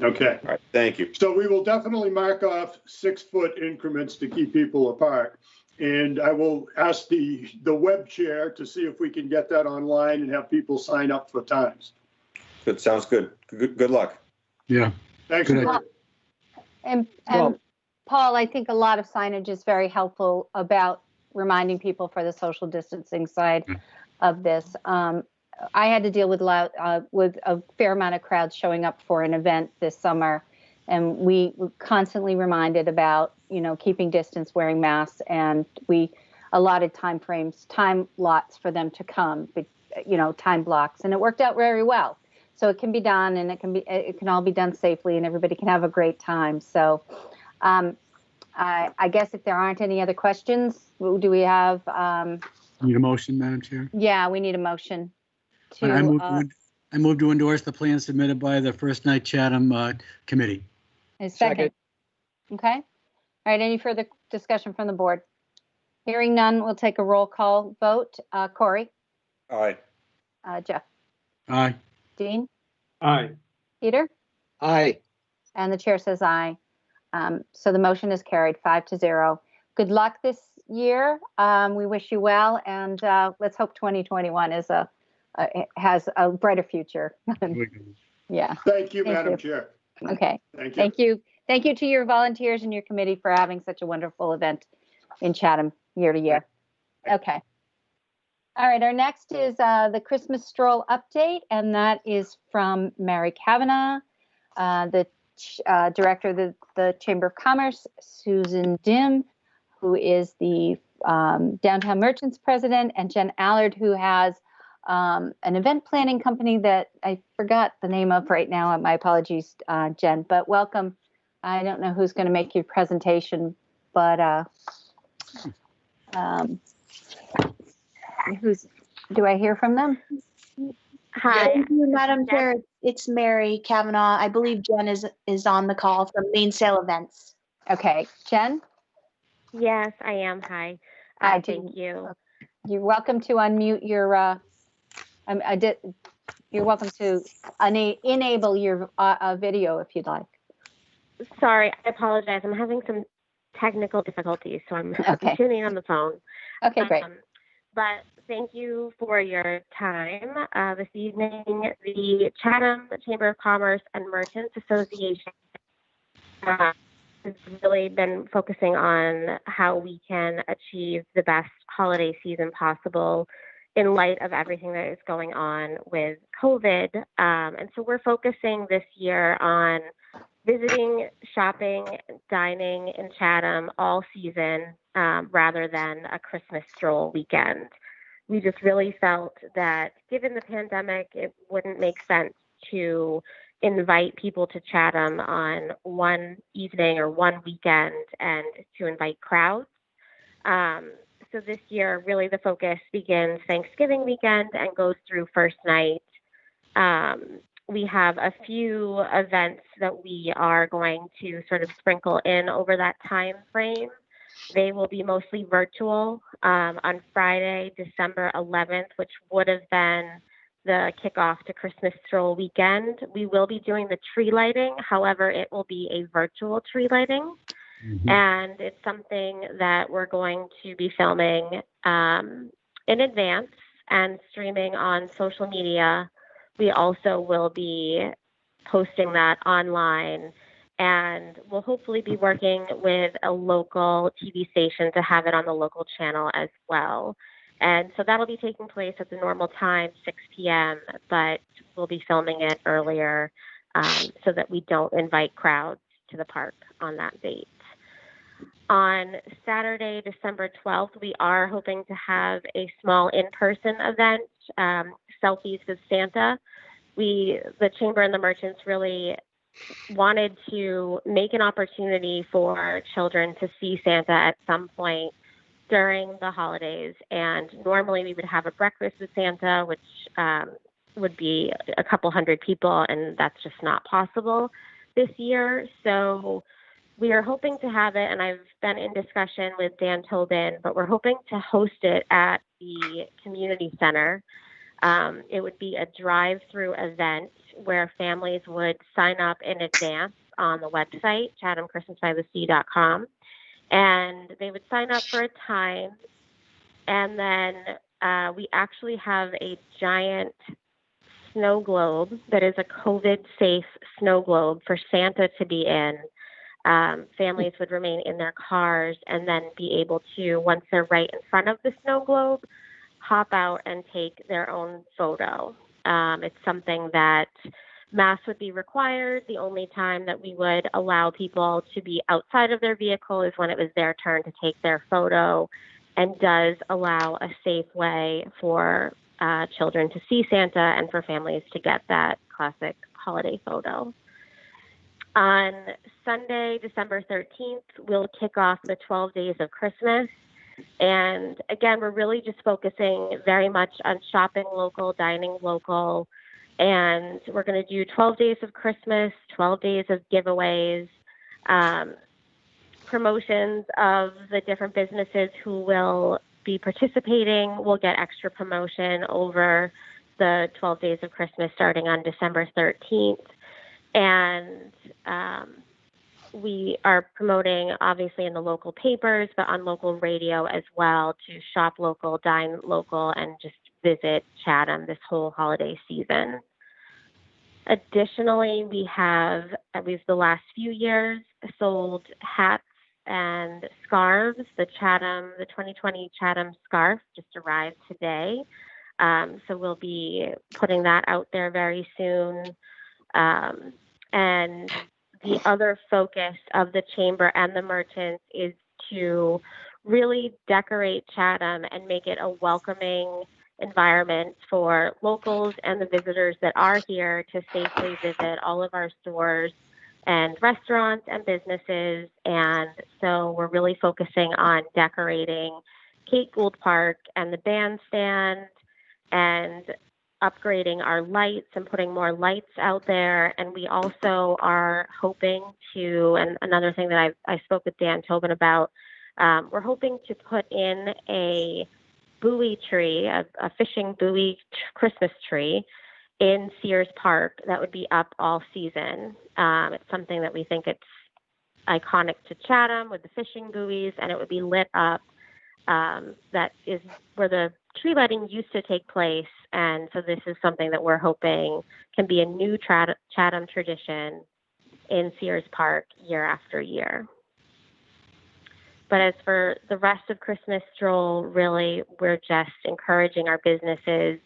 Okay. All right. Thank you. So we will definitely mark off 6-foot increments to keep people apart. And I will ask the web chair to see if we can get that online and have people sign up for times. Good. Sounds good. Good luck. Yeah. Thanks. And Paul, I think a lot of signage is very helpful about reminding people for the social distancing side of this. I had to deal with a fair amount of crowds showing up for an event this summer, and we were constantly reminded about, keeping distance, wearing masks, and we allotted time lots for them to come, time blocks, and it worked out very well. So it can be done, and it can all be done safely, and everybody can have a great time. So I guess if there aren't any other questions, do we have? Need a motion, Madam Chair? Yeah, we need a motion. I move to endorse the plan submitted by the First Night Chatham Committee. A second. Okay. All right. Any further discussion from the board? Hearing none, we'll take a roll call vote. Corey? Aye. Jeff? Aye. Dean? Aye. Peter? Aye. And the chair says aye. So the motion is carried 5-0. Good luck this year. We wish you well, and let's hope 2021 has a brighter future. Yeah. Thank you, Madam Chair. Okay. Thank you. Thank you. Thank you to your volunteers and your committee for having such a wonderful event in Chatham year to year. Okay. All right. Our next is the Christmas Stroll update, and that is from Mary Kavanagh, the director of the Chamber of Commerce, Susan Dim, who is the Downtown Merchants president, and Jen Allard, who has an event planning company that I forgot the name of right now. My apologies, Jen, but welcome. I don't know who's going to make your presentation, but do I hear from them? Hi, thank you, Madam Chair. It's Mary Kavanagh. I believe Jen is on the call from Mainsail Events. Okay, Jen? Yes, I am. Hi. Hi, thank you. You're welcome to unmute your. You're welcome to enable your video if you'd like. Sorry, I apologize. I'm having some technical difficulties, so I'm tuning on the phone. Okay, great. But thank you for your time this evening. The Chatham Chamber of Commerce and Merchants Association has really been focusing on how we can achieve the best holiday season possible in light of everything that is going on with COVID. And so we're focusing this year on visiting, shopping, dining in Chatham all season rather than a Christmas stroll weekend. We just really felt that given the pandemic, it wouldn't make sense to invite people to Chatham on one evening or one weekend and to invite crowds. So this year, really the focus begins Thanksgiving weekend and goes through first night. we have a few events that we are going to sort of sprinkle in over that time frame. They will be mostly virtual on Friday, December 11th, which would have been the kickoff to Christmas Stroll weekend. We will be doing the tree lighting. However, it will be a virtual tree lighting. And it's something that we're going to be filming in advance and streaming on social media. We also will be posting that online, and we'll hopefully be working with a local TV station to have it on the local channel as well. And so that'll be taking place at the normal time, 6 p.m., but we'll be filming it earlier so that we don't invite crowds to the park on that date. On Saturday, December 12th, we are hoping to have a small in-person event, Selfies with Santa. The Chamber and the Merchants really wanted to make an opportunity for children to see Santa at some point during the holidays. And normally we would have a breakfast with Santa, which would be a couple hundred people, and that's just not possible this year. So we are hoping to have it, and I've been in discussion with Dan Tobin, but we're hoping to host it at the community center. It would be a drive-through event where families would sign up in advance on the website, chathamchristmasbythesea.com, and they would sign up for a time, and then we actually have a giant snow globe that is a COVID-safe snow globe for Santa to be in. Families would remain in their cars and then be able to, once they're right in front of the snow globe, hop out and take their own photo. It's something that masks would be required. The only time that we would allow people to be outside of their vehicle is when it was their turn to take their photo, and does allow a safe way for children to see Santa and for families to get that classic holiday photo. On Sunday, December 13th, we'll kick off the 12 Days of Christmas. And again, we're really just focusing very much on shopping local, dining local. And we're going to do 12 Days of Christmas, 12 days of giveaways, promotions of the different businesses who will be participating. We'll get extra promotion over the 12 Days of Christmas starting on December 13th. And we are promoting, obviously, in the local papers, but on local radio as well, to shop local, dine local, and just visit Chatham this whole holiday season. Additionally, we've the last few years sold hats and scarves. The 2020 Chatham scarf just arrived today. So we'll be putting that out there very soon. And the other focus of the Chamber and the Merchants is to really decorate Chatham and make it a welcoming environment for locals and the visitors that are here to safely visit all of our stores and restaurants and businesses. And so we're really focusing on decorating Kate Gould Park and the bandstand, and upgrading our lights and putting more lights out there. And we also are hoping to, and another thing that I spoke with Dan Tobin about, we're hoping to put in a buoy tree, a fishing buoy Christmas tree in Sears Park that would be up all season. It's something that we think it's iconic to Chatham with the fishing buoys, and it would be lit up. That is where the tree lighting used to take place. And so this is something that we're hoping can be a new Chatham tradition in Sears Park year after year. But as for the rest of Christmas Stroll, really, we're just encouraging our businesses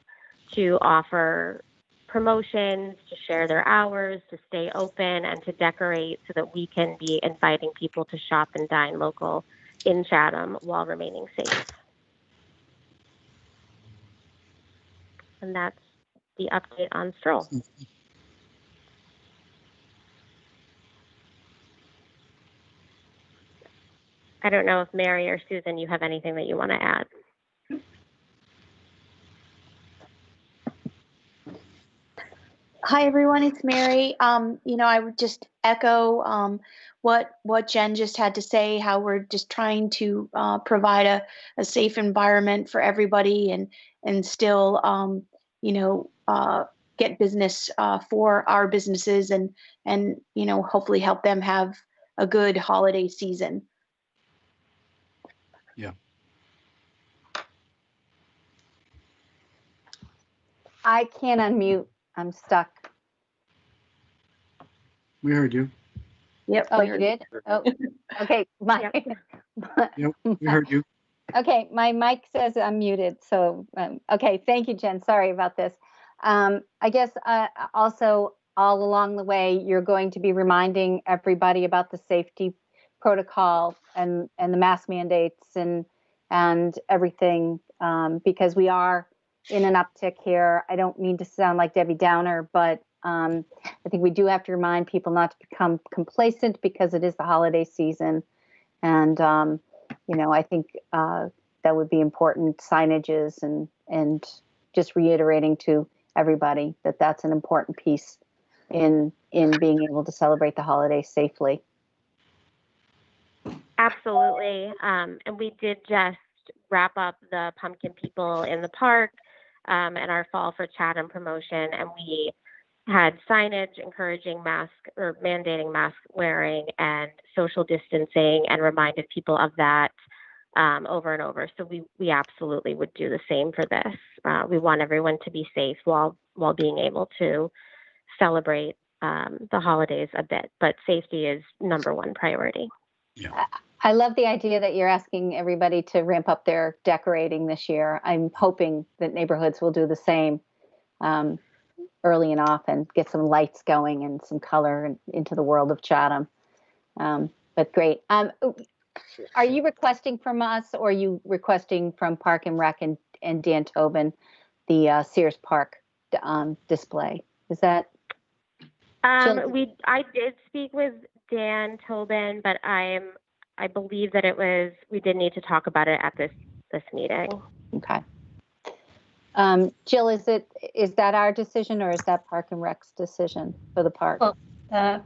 to offer promotions, to share their hours, to stay open, and to decorate so that we can be inviting people to shop and dine local in Chatham while remaining safe. And that's the update on Stroll. I don't know if Mary or Susan, you have anything that you want to add. Hi, everyone. It's Mary. I would just echo what Jen just had to say, how we're just trying to provide a safe environment for everybody and still, get business for our businesses and hopefully help them have a good holiday season. Yeah. I can't unmute. I'm stuck. We heard you. Yep. Oh, you did? Oh, okay. Yep, we heard you. Okay, my mic says I'm muted. So, okay. Thank you, Jen. Sorry about this. I guess also all along the way, you're going to be reminding everybody about the safety protocol and the mask mandates and everything, because we are in an uptick here. I don't mean to sound like Debbie Downer, but I think we do have to remind people not to become complacent because it is the holiday season. And, I think that would be important signages and just reiterating to everybody that that's an important piece in being able to celebrate the holidays safely. Absolutely. And we did just wrap up the Pumpkin People in the Park and our Fall for Chatham promotion, and we had signage encouraging mask or mandating mask wearing and social distancing and reminded people of that over and over. So we absolutely would do the same for this. We want everyone to be safe while being able to celebrate the holidays a bit, but safety is number one priority. Yeah. I love the idea that you're asking everybody to ramp up their decorating this year. I'm hoping that neighborhoods will do the same early and often, get some lights going and some color into the world of Chatham. But great. Are you requesting from us, or are you requesting from Park and Rec and Dan Tobin the Sears Park display? Is that? I did speak with Dan Tobin, but I believe that we did need to talk about it at this meeting. Okay. Jill, is that our decision, or is that Park and Rec's decision for the park? Well,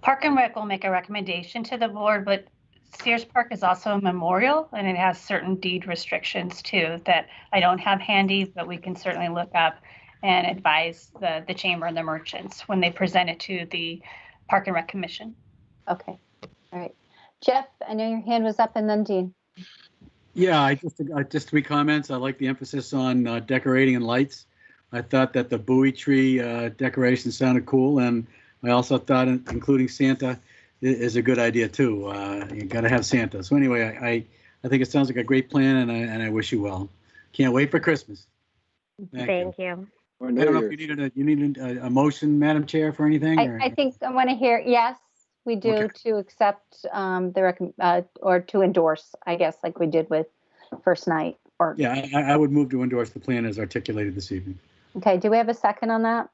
Park and Rec will make a recommendation to the board, but Sears Park is also a memorial, and it has certain deed restrictions too that I don't have handy, but we can certainly look up and advise the chamber and the merchants when they present it to the Park and Rec Commission. Okay. All right. Jeff, I know your hand was up, and then Dean. Yeah, just 3 comments. I like the emphasis on decorating and lights. I thought that the buoy tree decoration sounded cool, and I also thought including Santa is a good idea too. You got to have Santa. So anyway, I think it sounds like a great plan, and I wish you well. Can't wait for Christmas. Thank you. I don't know if you needed a motion, Madam Chair, for anything. I think I want to hear. Yes, we do, okay, to accept or to endorse, I guess, like we did with first night. Or yeah, I would move to endorse the plan as articulated this evening. Okay. Do we have a second on that?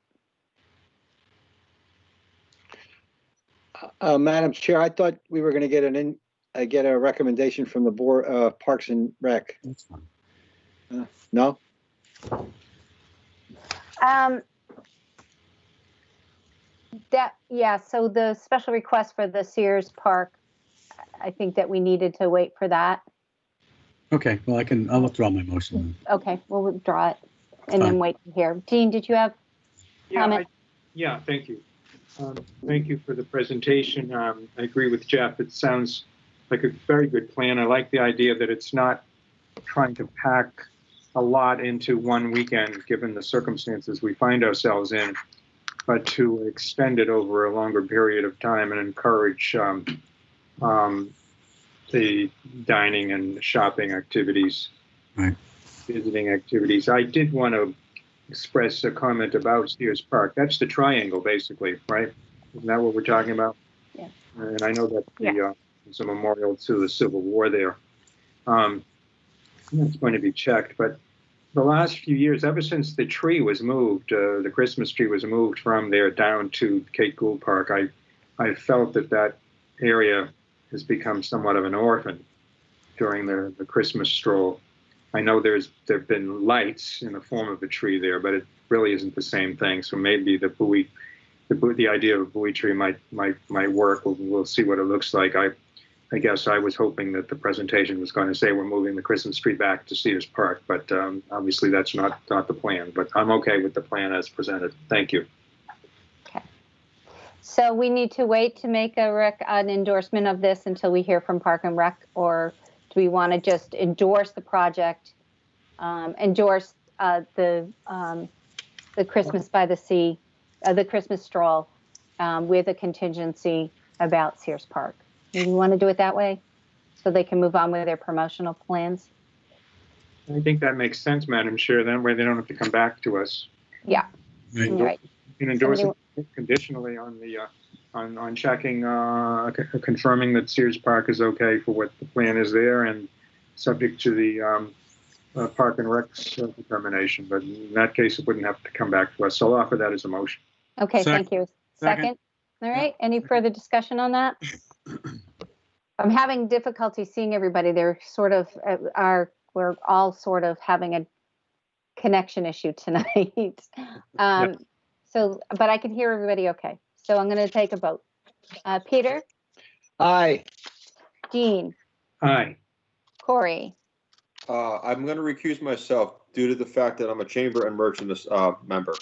Madam Chair, I thought we were going to get a recommendation from the board, Parks and Rec. That's fine. No. So the special request for the Sears Park, I think that we needed to wait for that. Okay. Well, I'll withdraw my motion then. Okay, we'll withdraw it and then wait to hear. Dean, did you have comment? Yeah, thank you. Thank you for the presentation. I agree with Jeff. It sounds like a very good plan. I like the idea that it's not trying to pack a lot into one weekend, given the circumstances we find ourselves in, but to extend it over a longer period of time and encourage the dining and shopping activities, right, visiting activities. I did want to express a comment about Sears Park. That's the triangle, basically, right? Isn't that what we're talking about? Yeah. And I know that there's a memorial to the Civil War there. It's going to be checked, but the last few years, ever since the tree was moved, the Christmas tree was moved from there down to Kate Gould Park, I felt that area has become somewhat of an orphan during the Christmas stroll. I know there've been lights in the form of a tree there, but it really isn't the same thing. So maybe the buoy the idea of a buoy tree might work. We'll see what it looks like. I guess I was hoping that the presentation was going to say we're moving the Christmas tree back to Cedars Park, but obviously that's not the plan. But I'm okay with the plan as presented. Thank you. Okay. So we need to wait to make an endorsement of this until we hear from Park and Rec, or do we want to just endorse the project, endorse the Christmas by the Sea, the Christmas stroll, with a contingency about Sears Park? Do you want to do it that way so they can move on with their promotional plans? I think that makes sense, Madam Chair. That way they don't have to come back to us. Yeah. Right. You can endorse it conditionally on the on checking, confirming that Sears Park is okay for what the plan is there, and subject to the Park and Rec's determination. But in that case, it wouldn't have to come back to us. So I'll offer that as a motion. Okay, thank you. Second. All right. Any further discussion on that? I'm having difficulty seeing everybody. They're sort of we're all sort of having a connection issue tonight. So, but I can hear everybody okay. So I'm going to take a vote. Peter? Aye. Jean? Aye. Corey? I'm going to recuse myself due to the fact that I'm a chamber and merchant member.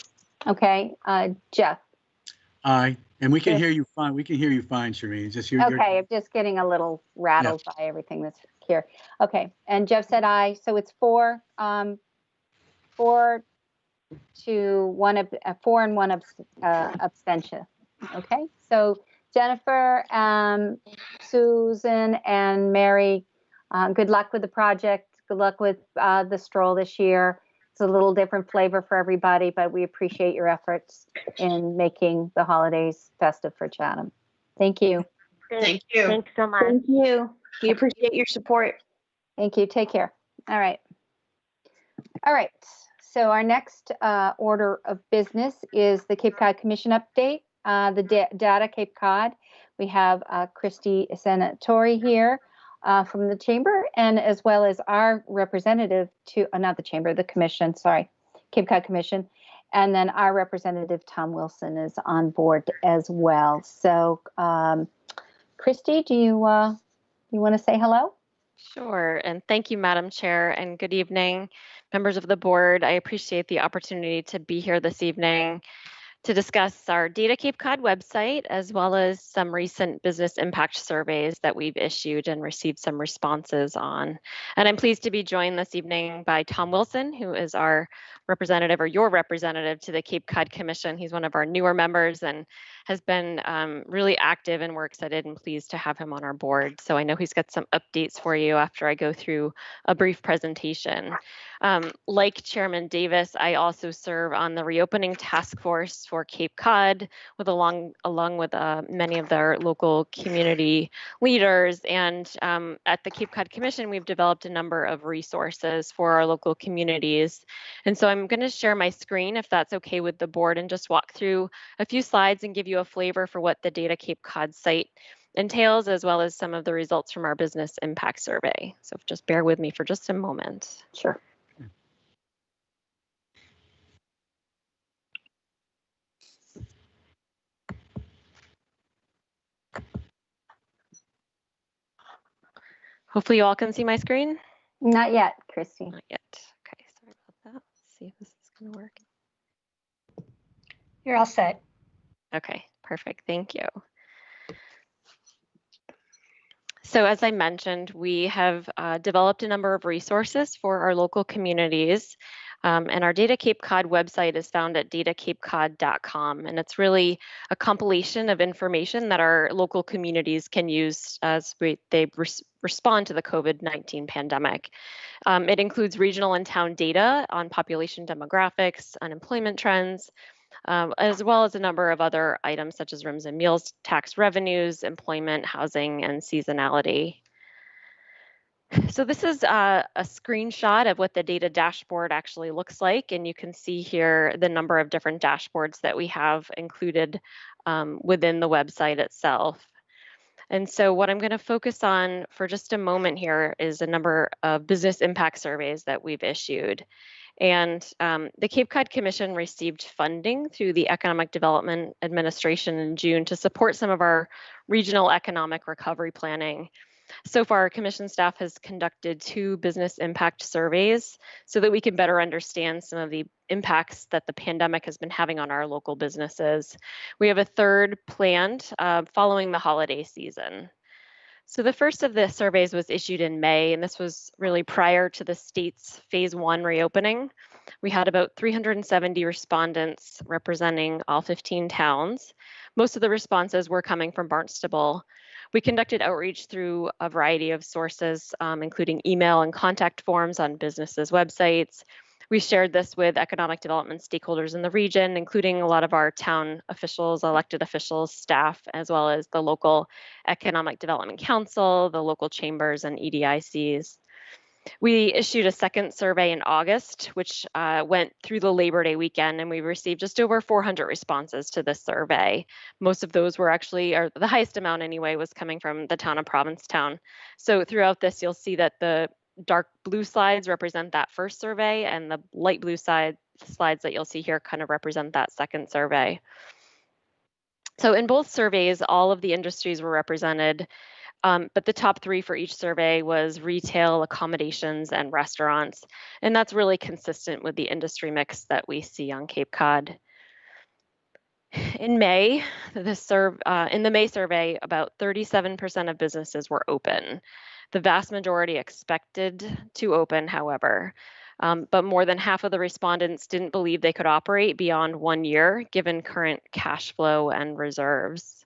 Okay. Jeff? Aye. And we can hear you fine. We can hear you fine, Shereen. Just Okay, I'm just getting a little rattled by everything that's here. Okay, and Jeff said aye, so it's 4 to 1, 4 and 1 abstention. Okay, so Jennifer, Susan, and Mary, good luck with the project. Good luck with the stroll this year. It's a little different flavor for everybody, but we appreciate your efforts in making the holidays festive for Chatham. Thank you. Thank you. Thanks so much. Thank you. We appreciate your support. Thank you. Take care. All right. All right. So our next order of business is the Cape Cod Commission update. The data Cape Cod. We have Christy Senatori here from the chamber, and as well as our representative to, not the chamber, the commission, sorry, Cape Cod Commission. And then our representative, Tom Wilson, is on board as well. So Christy, do you want to say hello? Sure, and thank you, Madam Chair, and good evening, members of the board. I appreciate the opportunity to be here this evening to discuss our Data Cape Cod website, as well as some recent business impact surveys that we've issued and received some responses on. And I'm pleased to be joined this evening by Tom Wilson, who is our representative, or your representative, to the Cape Cod Commission. He's one of our newer members and has been really active, and we're excited and pleased to have him on our board. So I know he's got some updates for you after I go through a brief presentation. Like Chairman Davis, I also serve on the reopening task force for Cape Cod, along with many of their local community leaders. And at the Cape Cod Commission, we've developed a number of resources for our local communities. And so I'm going to share my screen, if that's okay with the board, and just walk through a few slides and give you a flavor for what the Data Cape Cod site entails, as well as some of the results from our business impact survey. So just bear with me for just a moment. Sure. Hopefully you all can see my screen. Not yet, Christy. Not yet. Okay, sorry about that. Let's see if this is going to work. You're all set. Okay, perfect. Thank you. So as I mentioned, we have developed a number of resources for our local communities. And our Data Cape Cod website is found at datacapecod.com. And it's really a compilation of information that our local communities can use as they respond to the COVID-19 pandemic. It includes regional and town data on population demographics, unemployment trends, as well as a number of other items such as rooms and meals, tax revenues, employment, housing, and seasonality. So this is a screenshot of what the data dashboard actually looks like, and you can see here the number of different dashboards that we have included within the website itself. And so what I'm going to focus on for just a moment here is a number of business impact surveys that we've issued. And the Cape Cod Commission received funding through the Economic Development Administration in June to support some of our regional economic recovery planning. So far, Commission staff has conducted 2 business impact surveys so that we can better understand some of the impacts that the pandemic has been having on our local businesses. We have a 3rd planned following the holiday season. So the first of the surveys was issued in May, and this was really prior to the state's phase 1 reopening. We had about 370 respondents representing all 15 towns. Most of the responses were coming from Barnstable. We conducted outreach through a variety of sources, including email and contact forms on businesses' websites. We shared this with economic development stakeholders in the region, including a lot of our town officials, elected officials, staff, as well as the local Economic Development Council, the local chambers, and EDICs. We issued a 2nd survey in August, which went through the Labor Day weekend, and we received just over 400 responses to this survey. Most of those were actually, or the highest amount anyway, was coming from the town of Provincetown. So throughout this, you'll see that the dark blue slides represent that first survey, and the light blue slides that you'll see here kind of represent that 2nd survey. So in both surveys, all of the industries were represented. But the top 3 for each survey was retail, accommodations, and restaurants. And that's really consistent with the industry mix that we see on Cape Cod. In May, in the May survey, about 37% of businesses were open. The vast majority expected to open, however. But more than half of the respondents didn't believe they could operate beyond 1 year, given current cash flow and reserves.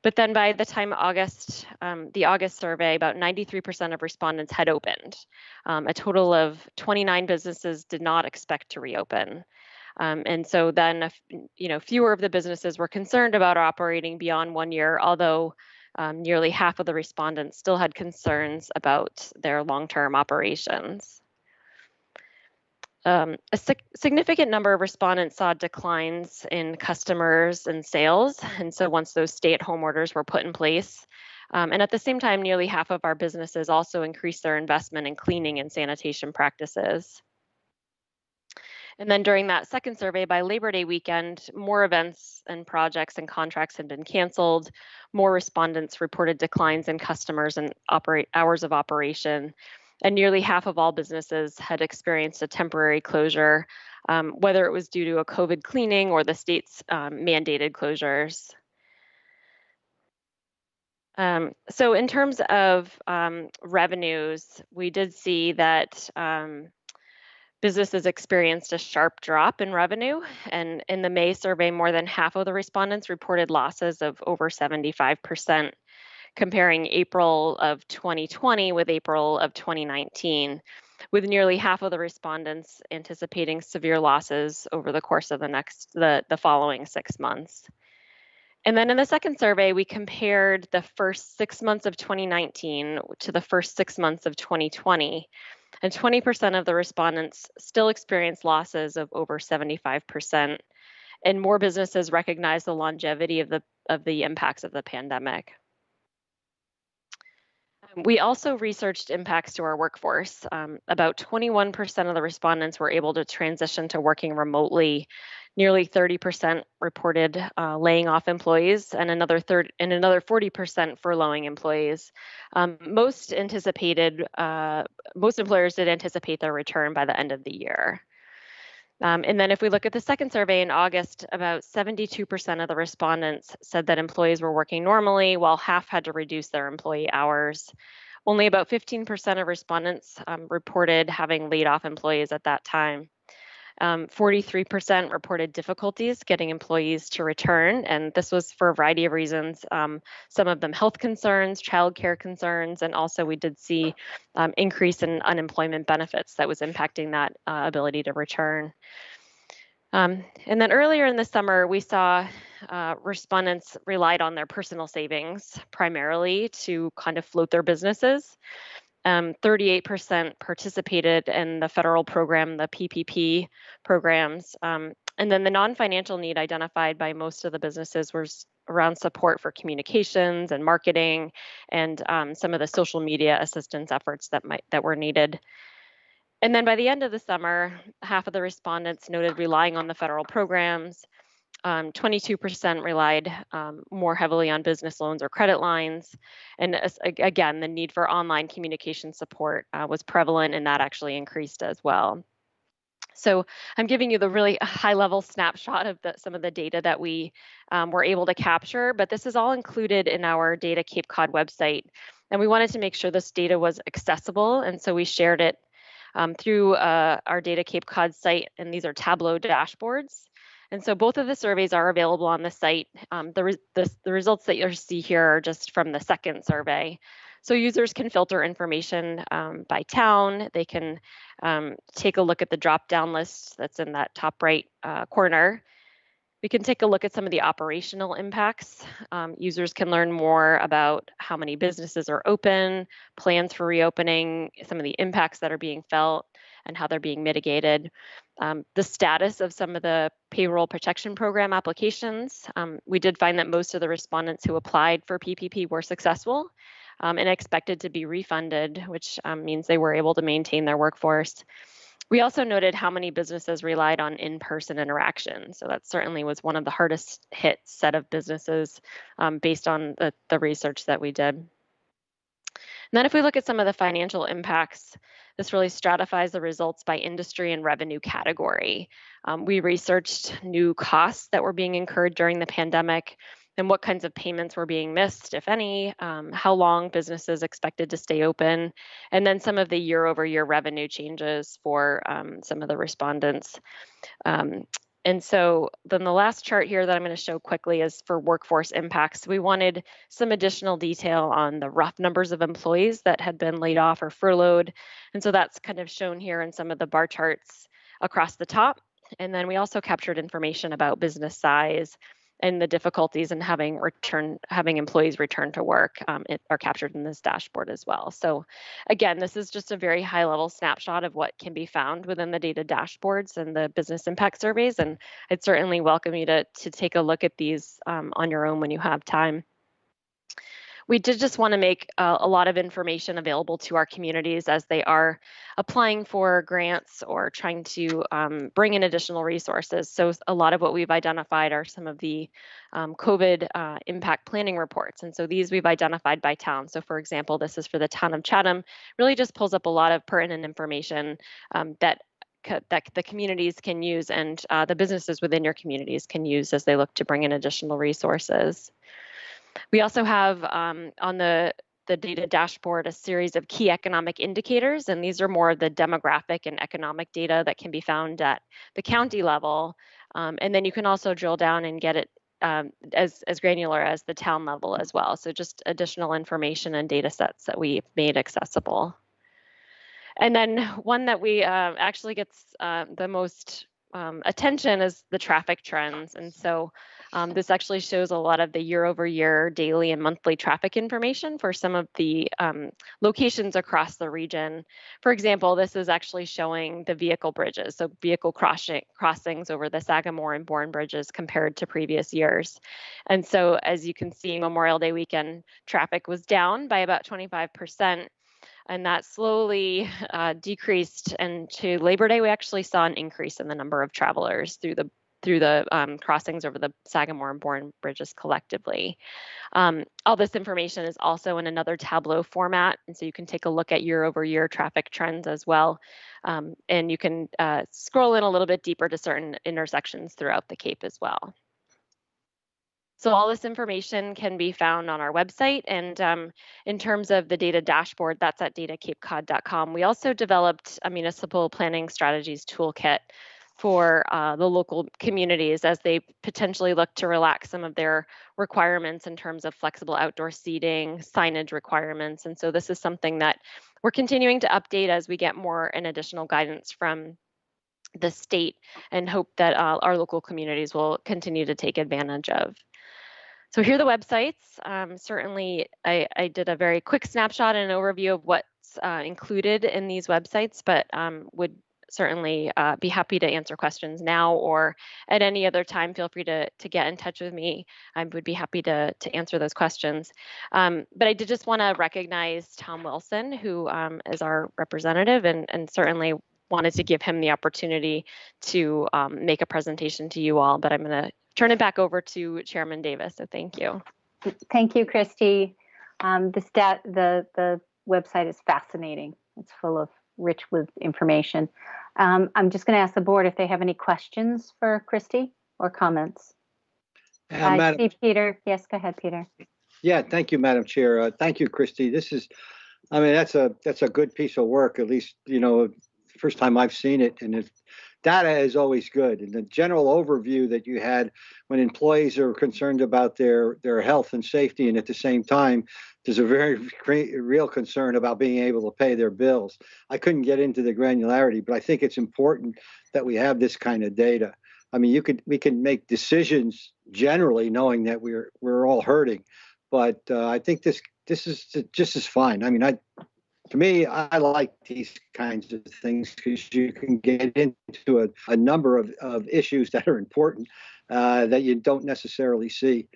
But then by the time the August survey, about 93% of respondents had opened. A total of 29 businesses did not expect to reopen. And so then, fewer of the businesses were concerned about operating beyond 1 year, although nearly half of the respondents still had concerns about their long-term operations. A significant number of respondents saw declines in customers and sales. And so once those stay-at-home orders were put in place, and at the same time, nearly half of our businesses also increased their investment in cleaning and sanitation practices. And then during that 2nd survey, by Labor Day weekend, more events and projects and contracts had been canceled. More respondents reported declines in customers and hours of operation. And nearly half of all businesses had experienced a temporary closure, whether it was due to a COVID cleaning or the state's mandated closures. So in terms of revenues, we did see that businesses experienced a sharp drop in revenue. And in the May survey, more than half of the respondents reported losses of over 75%. Comparing April of 2020 with April of 2019, with nearly half of the respondents anticipating severe losses over the course of the following 6 months. And then in the 2nd survey, we compared the first 6 months of 2019 to the first 6 months of 2020. And 20% of the respondents still experienced losses of over 75%. And more businesses recognize the longevity of the impacts of the pandemic. We also researched impacts to our workforce. About 21% of the respondents were able to transition to working remotely. Nearly 30% reported laying off employees, and another 40% furloughing employees. Most employers did anticipate their return by the end of the year. And then if we look at the 2nd survey in August, about 72% of the respondents said that employees were working normally, while half had to reduce their employee hours. Only about 15% of respondents reported having laid off employees at that time. 43% reported difficulties getting employees to return, and this was for a variety of reasons. Some of them health concerns, childcare concerns, and also we did see increase in unemployment benefits that was impacting that ability to return. And then earlier in the summer, we saw respondents relied on their personal savings primarily to kind of float their businesses. 38% participated in the federal program, the PPP programs. And then the non-financial need identified by most of the businesses was around support for communications and marketing and some of the social media assistance efforts that were needed. And then by the end of the summer, half of the respondents noted relying on the federal programs. 22% relied more heavily on business loans or credit lines. And again, the need for online communication support was prevalent, and that actually increased as well. So I'm giving you the really high level snapshot of some of the data that we were able to capture, but this is all included in our Data Cape Cod website. And we wanted to make sure this data was accessible, and so we shared it through our Data Cape Cod site, and these are Tableau dashboards. And so both of the surveys are available on the site. The results that you'll see here are just from the second survey. So users can filter information by town. They can take a look at the drop-down list that's in that top right corner. We can take a look at some of the operational impacts. Users can learn more about how many businesses are open, plans for reopening, some of the impacts that are being felt, and how they're being mitigated. The status of some of the payroll protection program applications. We did find that most of the respondents who applied for PPP were successful and expected to be refunded, which means they were able to maintain their workforce. We also noted how many businesses relied on in-person interaction. So that certainly was one of the hardest hit set of businesses based on the research that we did. And then if we look at some of the financial impacts, this really stratifies the results by industry and revenue category. We researched new costs that were being incurred during the pandemic and what kinds of payments were being missed, if any, how long businesses expected to stay open, and then some of the year-over-year revenue changes for some of the respondents. And so then the last chart here that I'm going to show quickly is for workforce impacts. We wanted some additional detail on the rough numbers of employees that had been laid off or furloughed. And so that's kind of shown here in some of the bar charts across the top. And then we also captured information about business size and the difficulties in having employees return to work are captured in this dashboard as well. So again, this is just a very high level snapshot of what can be found within the data dashboards and the business impact surveys. And I'd certainly welcome you to take a look at these on your own when you have time. We did just want to make a lot of information available to our communities as they are applying for grants or trying to bring in additional resources. So a lot of what we've identified are some of the COVID impact planning reports. And so these we've identified by town. So for example, this is for the town of Chatham, really just pulls up a lot of pertinent information that the communities can use and the businesses within your communities can use as they look to bring in additional resources. We also have on the data dashboard a series of key economic indicators, and these are more of the demographic and economic data that can be found at the county level. And then you can also drill down and get it as granular as the town level as well. So just additional information and data sets that we've made accessible. And then one that we actually gets the most attention is the traffic trends. And so this actually shows a lot of the year-over-year daily and monthly traffic information for some of the locations across the region. For example, this is actually showing the vehicle bridges, so vehicle crossings over the Sagamore and Bourne bridges compared to previous years. And so as you can see, Memorial Day weekend traffic was down by about 25%. And that slowly decreased. And to Labor Day, we actually saw an increase in the number of travelers through the crossings over the Sagamore and Bourne bridges collectively. All this information is also in another Tableau format, and so you can take a look at year-over-year traffic trends as well. And you can scroll in a little bit deeper to certain intersections throughout the Cape as well. So all this information can be found on our website, and in terms of the data dashboard, that's at datacapecod.com. We also developed a municipal planning strategies toolkit for the local communities as they potentially look to relax some of their requirements in terms of flexible outdoor seating, signage requirements. And so this is something that we're continuing to update as we get more and additional guidance from the state, and hope that our local communities will continue to take advantage of. So here are the websites. Certainly, I did a very quick snapshot and an overview of what's included in these websites, but would certainly be happy to answer questions now or at any other time. Feel free to get in touch with me. I would be happy to answer those questions. But I did just want to recognize Tom Wilson, who is our representative, and certainly wanted to give him the opportunity to make a presentation to you all, but I'm going to turn it back over to Chairman Davis. So thank you. Thank you, Christy. The website is fascinating. It's full of rich with information. I'm just going to ask the board if they have any questions for Christy or comments. I see Peter. Yes, go ahead, Peter. Yeah, thank you, Madam Chair. Thank you, Christy. This is, I mean, that's a good piece of work. At least, you know, first time I've seen it, and data is always good. And the general overview that you had when employees are concerned about their health and safety, and at the same time, there's a very real concern about being able to pay their bills. I couldn't get into the granularity, but I think it's important that we have this kind of data. I mean, we can make decisions generally knowing that we're all hurting, but I think this is just as fine. I mean, to me, I like these kinds of things because you can get into a number of issues that are important that you don't necessarily see.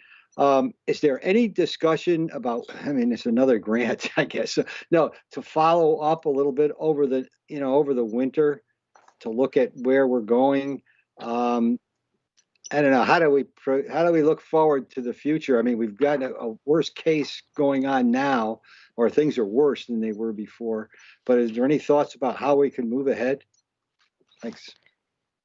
Is there any discussion about, I mean, it's another grant, I guess. No, to follow up a little bit over the winter to look at where we're going. I don't know. How do we look forward to the future? I mean, we've got a worst case going on now, or things are worse than they were before. But is there any thoughts about how we can move ahead? Thanks.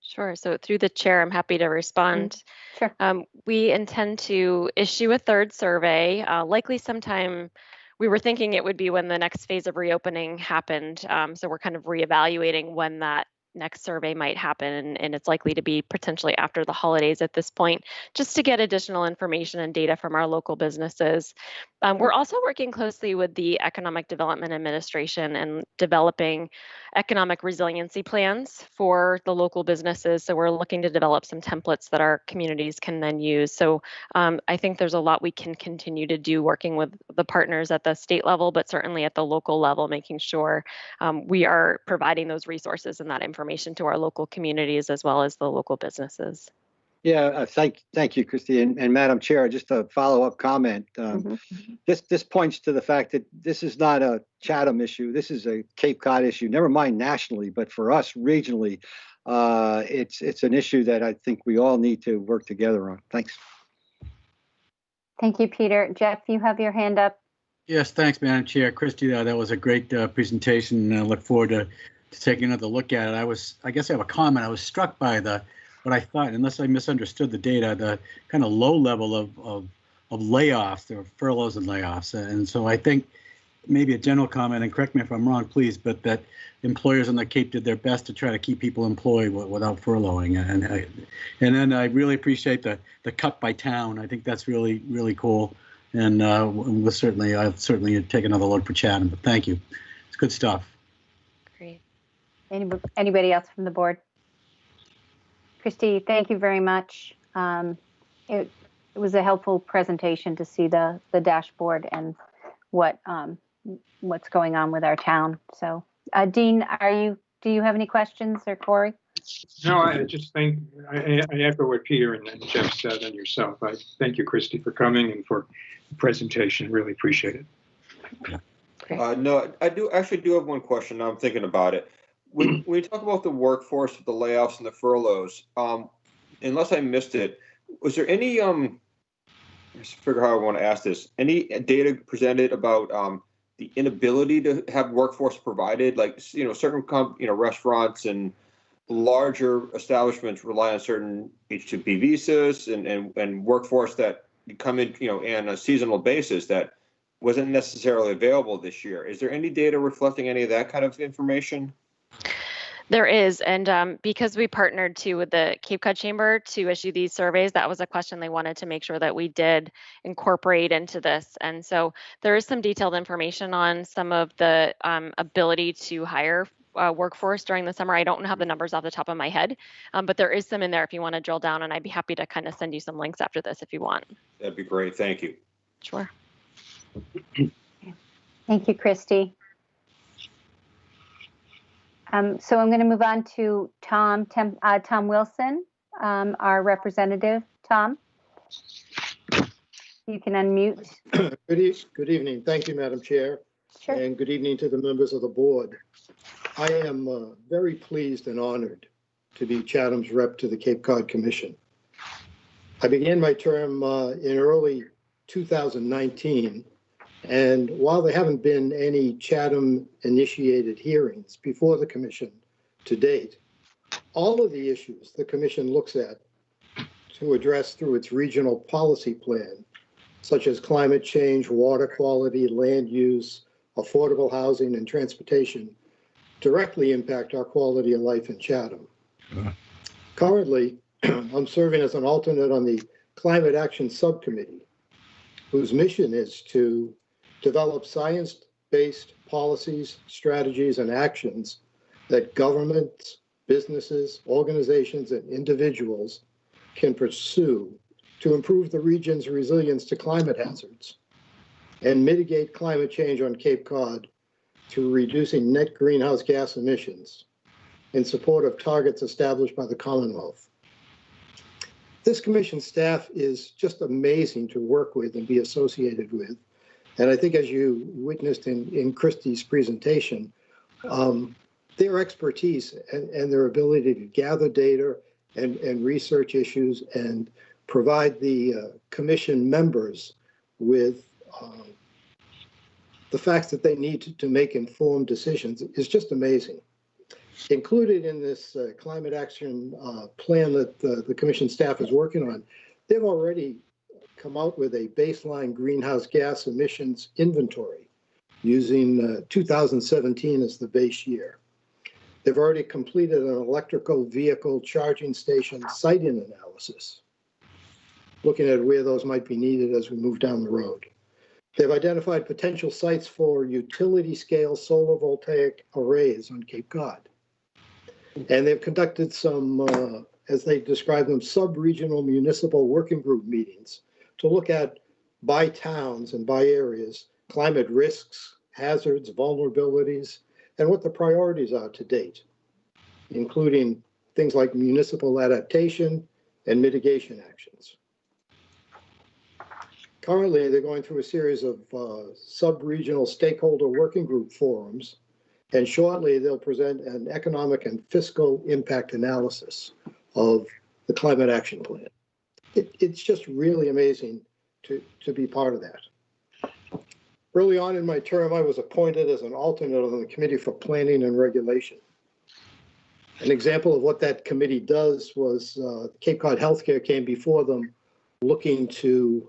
Sure. So through the chair, I'm happy to respond. Sure. We intend to issue a third survey, likely sometime. We were thinking it would be when the next phase of reopening happened. So we're kind of reevaluating when that next survey might happen, and it's likely to be potentially after the holidays at this point, just to get additional information and data from our local businesses. We're also working closely with the Economic Development Administration and developing economic resiliency plans for the local businesses. So we're looking to develop some templates that our communities can then use. So I think there's a lot we can continue to do working with the partners at the state level, but certainly at the local level, making sure we are providing those resources and that information to our local communities as well as the local businesses. Yeah, thank you, Christy. And Madam Chair, just a follow-up comment. This points to the fact that this is not a Chatham issue. This is a Cape Cod issue, never mind nationally, but for us regionally, it's an issue that I think we all need to work together on. Thanks. Thank you, Peter. Jeff, you have your hand up. Yes, thanks, Madam Chair. Christy, that was a great presentation. I look forward to taking another look at it. I guess I have a comment. I was struck by what I thought, unless I misunderstood the data, the kind of low level of layoffs or furloughs and layoffs. And so I think maybe a general comment, and correct me if I'm wrong, please, but that employers on the Cape did their best to try to keep people employed without furloughing. And then I really appreciate the cut by town. I think that's really, really cool. And I'll certainly take another look for Chatham, but thank you. It's good stuff. Great. Anybody else from the board? Christy, thank you very much. It was a helpful presentation to see the dashboard and what's going on with our town. So, Dean, do you have any questions, or Corey? No, I just think I echo what Peter and Jeff said, and yourself. I thank you, Christy, for coming and for the presentation. Really appreciate it. No, I do have one question. Now I'm thinking about it. When we talk about the workforce, the layoffs and the furloughs, unless I missed it, was there any let's figure how I want to ask this. Any data presented about the inability to have workforce provided? Like, certain restaurants and larger establishments rely on certain H-2B visas and workforce that come in, on a seasonal basis that wasn't necessarily available this year. Is there any data reflecting any of that kind of information? There is, and because we partnered too with the Cape Cod Chamber to issue these surveys, that was a question they wanted to make sure that we did incorporate into this. And so there is some detailed information on some of the ability to hire workforce during the summer. I don't have the numbers off the top of my head, but there is some in there if you want to drill down, and I'd be happy to kind of send you some links after this if you want. That'd be great. Thank you. Sure. Thank you, Christy. So I'm going to move on to Tom Wilson, our representative. Tom, you can unmute. Good evening. Thank you, Madam Chair. Sure. And good evening to the members of the board. I am very pleased and honored to be Chatham's rep to the Cape Cod Commission. I began my term in early 2019, and while there haven't been any Chatham-initiated hearings before the commission to date, all of the issues the commission looks at to address through its regional policy plan, such as climate change, water quality, land use, affordable housing, and transportation, directly impact our quality of life in Chatham. Currently, I'm serving as an alternate on the Climate Action Subcommittee, whose mission is to develop science-based policies, strategies, and actions that governments, businesses, organizations, and individuals can pursue to improve the region's resilience to climate hazards and mitigate climate change on Cape Cod through reducing net greenhouse gas emissions in support of targets established by the Commonwealth. This commission staff is just amazing to work with and be associated with. And I think, as you witnessed in Christie's presentation, their expertise and their ability to gather data and research issues and provide the commission members with the facts that they need to make informed decisions is just amazing. Included in this climate action plan that the commission staff is working on, they've already come out with a baseline greenhouse gas emissions inventory using 2017 as the base year. They've already completed an electrical vehicle charging station siting analysis, looking at where those might be needed as we move down the road. They've identified potential sites for utility scale solar voltaic arrays on Cape Cod. And they've conducted some, as they describe them, sub-regional municipal working group meetings to look at by towns and by areas, climate risks, hazards, vulnerabilities, and what the priorities are to date, including things like municipal adaptation and mitigation actions. Currently, they're going through a series of sub-regional stakeholder working group forums, and shortly they'll present an economic and fiscal impact analysis of the climate action plan. It's just really amazing to be part of that. Early on in my term, I was appointed as an alternate on the Committee for Planning and Regulation. An example of what that committee does was Cape Cod Healthcare came before them looking to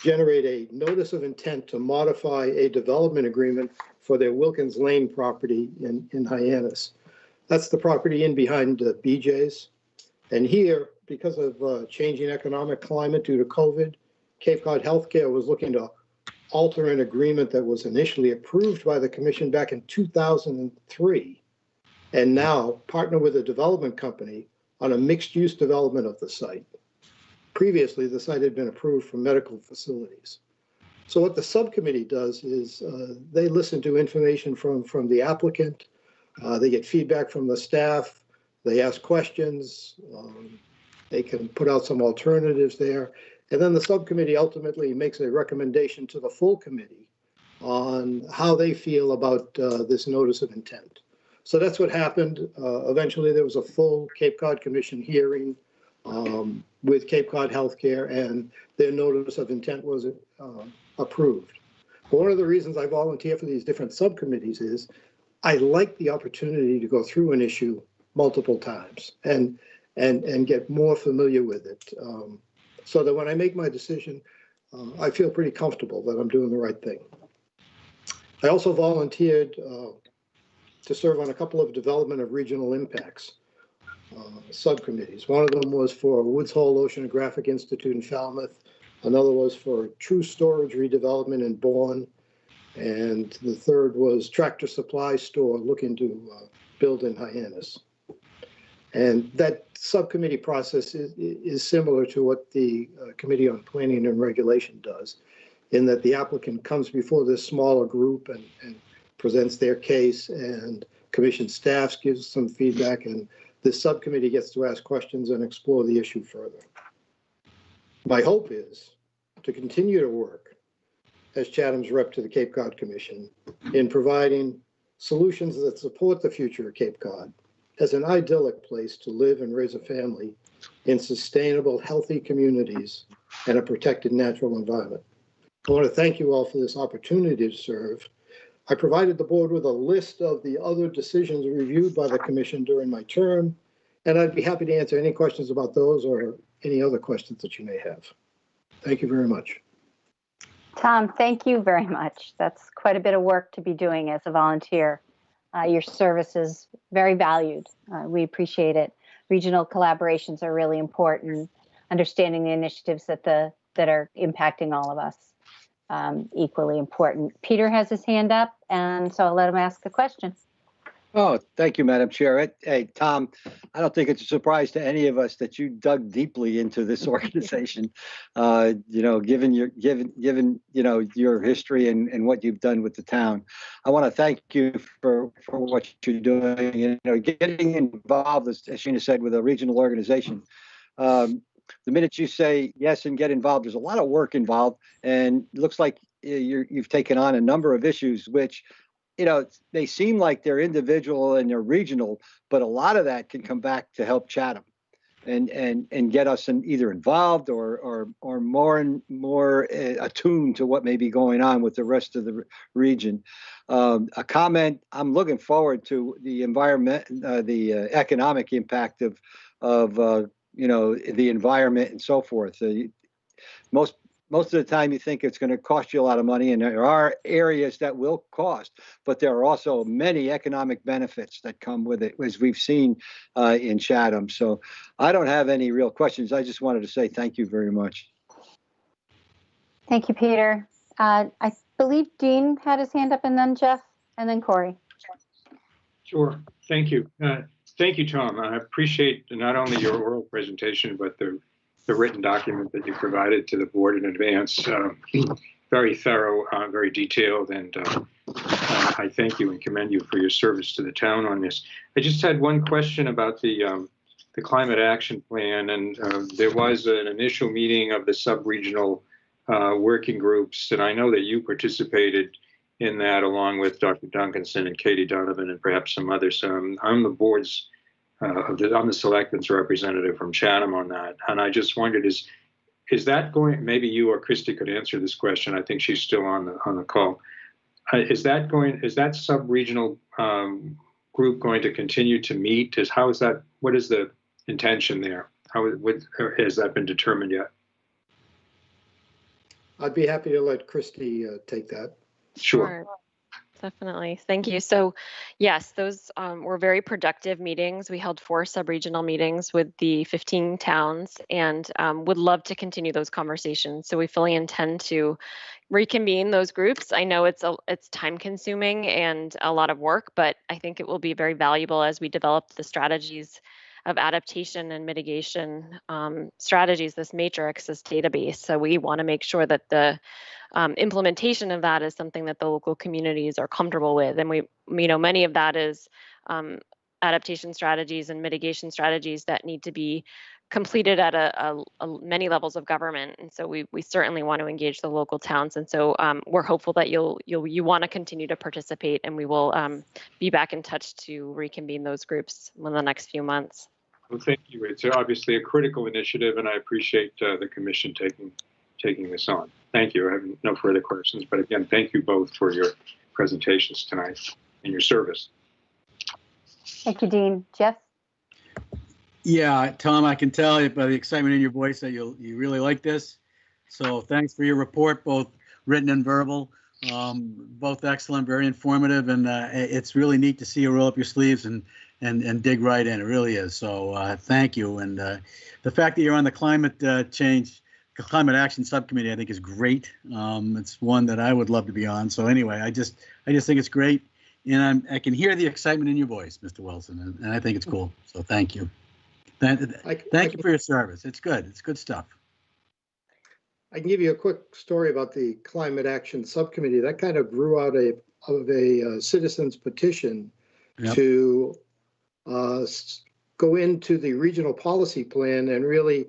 generate a notice of intent to modify a development agreement for their Wilkins Lane property in Hyannis. That's the property in behind BJ's. And here, because of changing economic climate due to COVID, Cape Cod Healthcare was looking to alter an agreement that was initially approved by the commission back in 2003, and now partner with a development company on a mixed-use development of the site. Previously, the site had been approved for medical facilities. So what the subcommittee does is they listen to information from the applicant, they get feedback from the staff, they ask questions, they can put out some alternatives there, and then the subcommittee ultimately makes a recommendation to the full committee on how they feel about this notice of intent. So that's what happened. Eventually, there was a full Cape Cod Commission hearing with Cape Cod Healthcare, and their notice of intent was approved. But one of the reasons I volunteer for these different subcommittees is I like the opportunity to go through an issue multiple times and get more familiar with it, so that when I make my decision, I feel pretty comfortable that I'm doing the right thing. I also volunteered to serve on a couple of development of regional impacts subcommittees. One of them was for Woods Hole Oceanographic Institute in Falmouth. Another was for True Storage Redevelopment in Bourne. And the third was Tractor Supply Store looking to build in Hyannis. And that subcommittee process is similar to what the Committee on Planning and Regulation does, in that the applicant comes before this smaller group and presents their case, and commission staff gives some feedback, and the subcommittee gets to ask questions and explore the issue further. My hope is to continue to work as Chatham's rep to the Cape Cod Commission in providing solutions that support the future of Cape Cod as an idyllic place to live and raise a family in sustainable, healthy communities and a protected natural environment. I want to thank you all for this opportunity to serve. I provided the board with a list of the other decisions reviewed by the commission during my term, and I'd be happy to answer any questions about those or any other questions that you may have. Thank you very much. Tom, thank you very much. That's quite a bit of work to be doing as a volunteer. Your service is very valued. We appreciate it. Regional collaborations are really important. Understanding the initiatives that are impacting all of us, equally important. Peter has his hand up, and so I'll let him ask a question. Oh, thank you, Madam Chair. Hey, Tom, I don't think it's a surprise to any of us that you dug deeply into this organization. Given your history and what you've done with the town, I want to thank you for what you're doing. Getting involved, as Sheena said, with a regional organization. The minute you say yes and get involved, there's a lot of work involved, and it looks like you've taken on a number of issues which, they seem like they're individual and they're regional, but a lot of that can come back to help Chatham and get us either involved or more and more attuned to what may be going on with the rest of the region. A comment: I'm looking forward to the environment, the economic impact of the environment and so forth. Most of the time you think it's going to cost you a lot of money, and there are areas that will cost, but there are also many economic benefits that come with it, as we've seen in Chatham. So I don't have any real questions. I just wanted to say thank you very much. Thank you, Peter. I believe Dean had his hand up, and then Jeff, and then Corey. Sure. Thank you. Thank you, Tom. I appreciate not only your oral presentation, but the written document that you provided to the board in advance. Very thorough, very detailed, and I thank you and commend you for your service to the town on this. I just had one question about the climate action plan, and there was an initial meeting of the sub-regional working groups, and I know that you participated in that along with Dr. Duncanson and Katie Donovan and perhaps some others. I'm the board's I'm the Selectmen's representative from Chatham on that, and I just wondered, is that going? Maybe you or Christy could answer this question. I think she's still on the call. Is that sub-regional group going to continue to meet? What is the intention there? Has that been determined yet? I'd be happy to let Christy take that. Sure. Definitely. Thank you. So yes, those were very productive meetings. We held 4 sub-regional meetings with the 15 towns and would love to continue those conversations. So we fully intend to reconvene those groups. I know it's time consuming and a lot of work, but I think it will be very valuable as we develop the strategies of adaptation and mitigation strategies, this matrix, this database. So we want to make sure that the implementation of that is something that the local communities are comfortable with. And many of that is adaptation strategies and mitigation strategies that need to be completed at many levels of government. And so we certainly want to engage the local towns. And so we're hopeful that you want to continue to participate, and we will be back in touch to reconvene those groups in the next few months. Well, thank you. It's obviously a critical initiative, and I appreciate the commission taking this on. Thank you. I have no further questions, but again, thank you both for your presentations tonight and your service. Thank you, Dean. Jeff? Yeah, Tom, I can tell by the excitement in your voice that you really like this. So thanks for your report, both written and verbal. Both excellent, very informative, and it's really neat to see you roll up your sleeves and dig right in. It really is. So thank you. And the fact that you're on the climate action subcommittee, I think, is great. It's one that I would love to be on. So anyway, I just think it's great, and I can hear the excitement in your voice, Mr. Wilson, and I think it's cool. So thank you. Thank you for your service. It's good. It's good stuff. I can give you a quick story about the Climate Action Subcommittee. That kind of grew out of a citizen's petition to go into the regional policy plan and really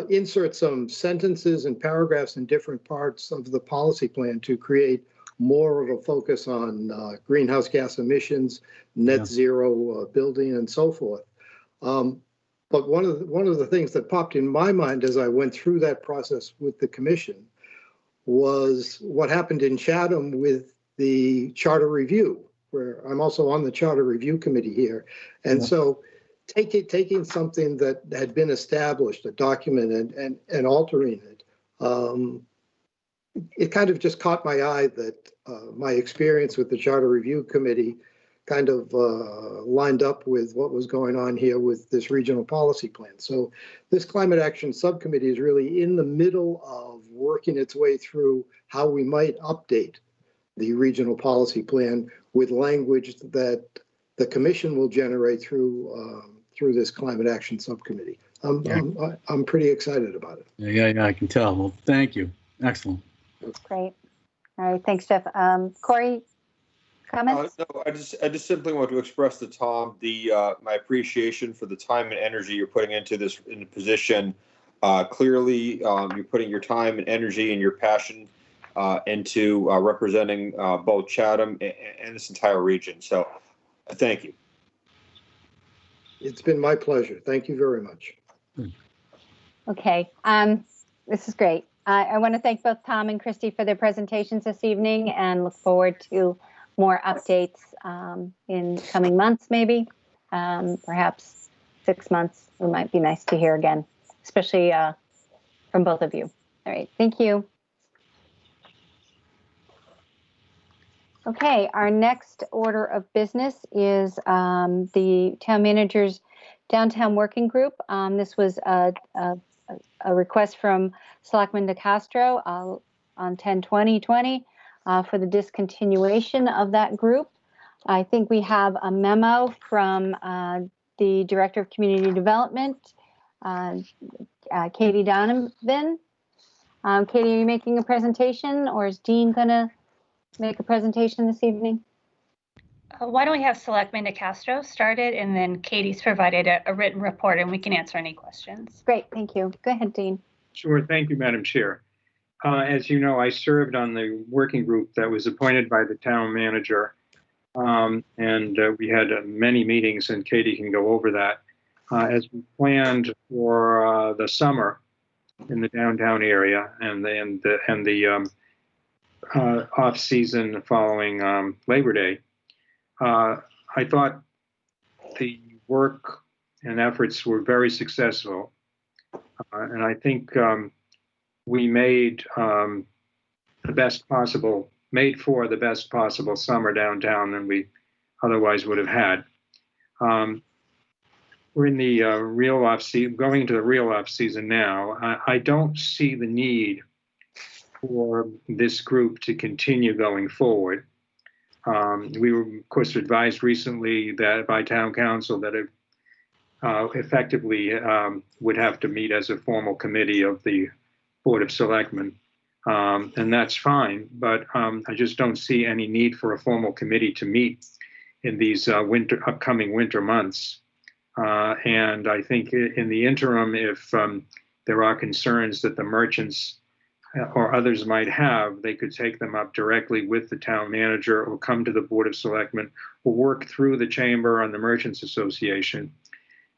insert some sentences and paragraphs in different parts of the policy plan to create more of a focus on greenhouse gas emissions, net zero building, and so forth. But one of the things that popped in my mind as I went through that process with the commission was what happened in Chatham with the charter review, where I'm also on the charter review committee here. And so taking something that had been established, a document, and altering it, it kind of just caught my eye that my experience with the charter review committee kind of lined up with what was going on here with this regional policy plan. So this climate action subcommittee is really in the middle of working its way through how we might update the regional policy plan with language that the commission will generate through this climate action subcommittee. I'm pretty excited about it. Yeah, I can tell. Well, thank you. Excellent. Great. All right, thanks, Jeff. Corey, comments? No, I just simply want to express to Tom my appreciation for the time and energy you're putting into this position. Clearly, you're putting your time and energy and your passion into representing both Chatham and this entire region. So, thank you. It's been my pleasure. Thank you very much. Okay, this is great. I want to thank both Tom and Christy for their presentations this evening and look forward to more updates in coming months, maybe, perhaps 6 months. It might be nice to hear again, especially from both of you. All right, thank you. Okay, our next order of business is the town manager's downtown working group. This was a request from Selectman DeCastro on 10/20/20 for the discontinuation of that group. I think we have a memo from the Director of Community Development, Katie Donovan. Katie, are you making a presentation, or is Dean going to make a presentation this evening? Why don't we have Selectman DeCastro started, and then Katie's provided a written report, and we can answer any questions. Great, thank you. Go ahead, Dean. Sure. Thank you, Madam Chair. As you know, I served on the working group that was appointed by the town manager, and we had many meetings, and Katie can go over that. As we planned for the summer in the downtown area and the off season following Labor Day, I thought the work and efforts were very successful, and I think we made for the best possible summer downtown than we otherwise would have had. We're in the real off season, going into the real off season now. I don't see the need for this group to continue going forward. We were, of course, advised recently that by town council that it effectively would have to meet as a formal committee of the Board of Selectmen, and that's fine. But I just don't see any need for a formal committee to meet in these upcoming winter months. And I think in the interim, if there are concerns that the merchants or others might have, they could take them up directly with the town manager or come to the Board of Selectmen or work through the Chamber and the Merchants Association,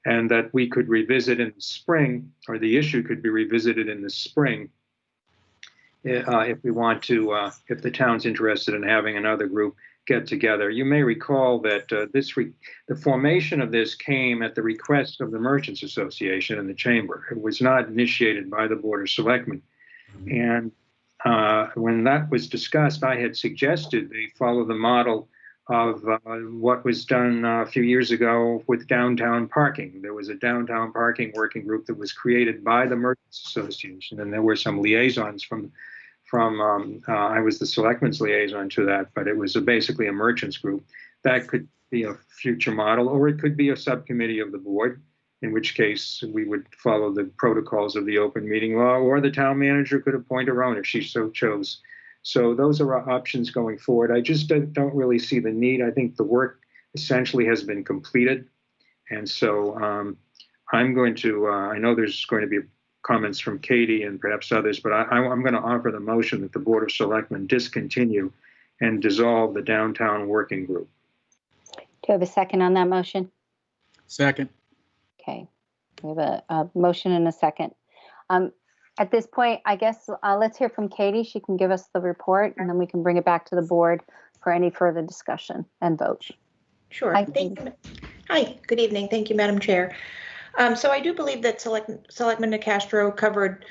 and that we could revisit in the spring, or the issue could be revisited in the spring if we want to, if the town's interested in having another group get together. You may recall that the formation of this came at the request of the Merchants Association and the Chamber. It was not initiated by the Board of Selectmen. And when that was discussed, I had suggested they follow the model of what was done a few years ago with downtown parking. There was a downtown parking working group that was created by the Merchants Association, and there were some liaisons from I was the Selectmen's liaison to that, but it was basically a merchants group. That could be a future model, or it could be a subcommittee of the board, in which case we would follow the protocols of the open meeting law, or the town manager could appoint her own if she so chose. So those are our options going forward. I just don't really see the need. I think the work essentially has been completed. And so I'm going to, I know there's going to be comments from Katie and perhaps others, but I'm going to offer the motion that the Board of Selectmen discontinue and dissolve the Downtown Working Group. Do you have a second on that motion? Second. Okay, we have a motion and a second. At this point, I guess let's hear from Katie. She can give us the report, and then we can bring it back to the board for any further discussion and vote. Sure. Hi, Thank you. Hi, good evening. Thank you, Madam Chair. So I do believe that Selectman DeCastro covered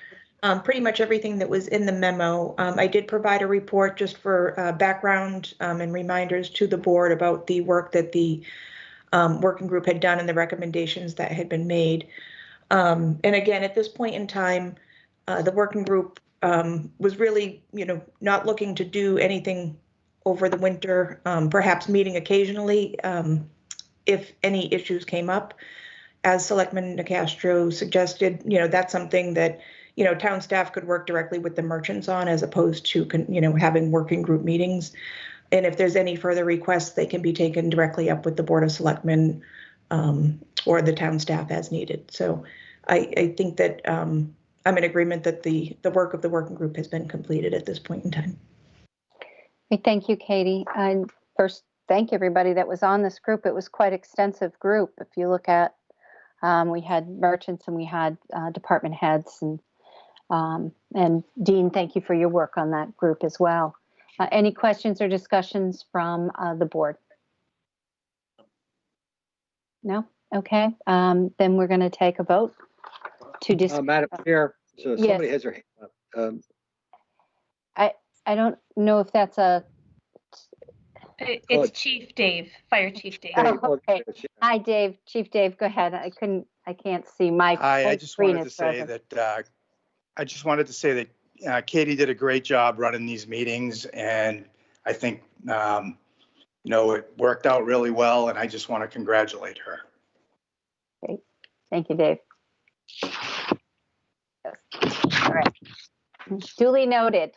pretty much everything that was in the memo. I did provide a report just for background and reminders to the board about the work that the working group had done and the recommendations that had been made. And again, at this point in time, the working group was really, not looking to do anything over the winter, perhaps meeting occasionally if any issues came up. As Selectman DeCastro suggested, that's something that, town staff could work directly with the merchants on as opposed to, having working group meetings. And if there's any further requests, they can be taken directly up with the Board of Selectmen or the town staff as needed. So I think that I'm in agreement that the work of the working group has been completed at this point in time. Thank you, Katie. And first, thank everybody that was on this group. It was quite an extensive group. If you look at, we had merchants and we had department heads, and Dean, thank you for your work on that group as well. Any questions or discussions from the board? No? Okay. Then we're going to take a vote to discuss. Madam Chair, so somebody Yes. has their hand up. I don't know if that's a. It's Chief Dave, Fire Chief Dave. Oh, okay. Hi, Dave. Chief Dave, go ahead. I can't see my. Hi, I just wanted to say that Katie did a great job running these meetings, and I think it worked out really well, and I just want to congratulate her. Great. Thank you, Dave. All right. Duly noted.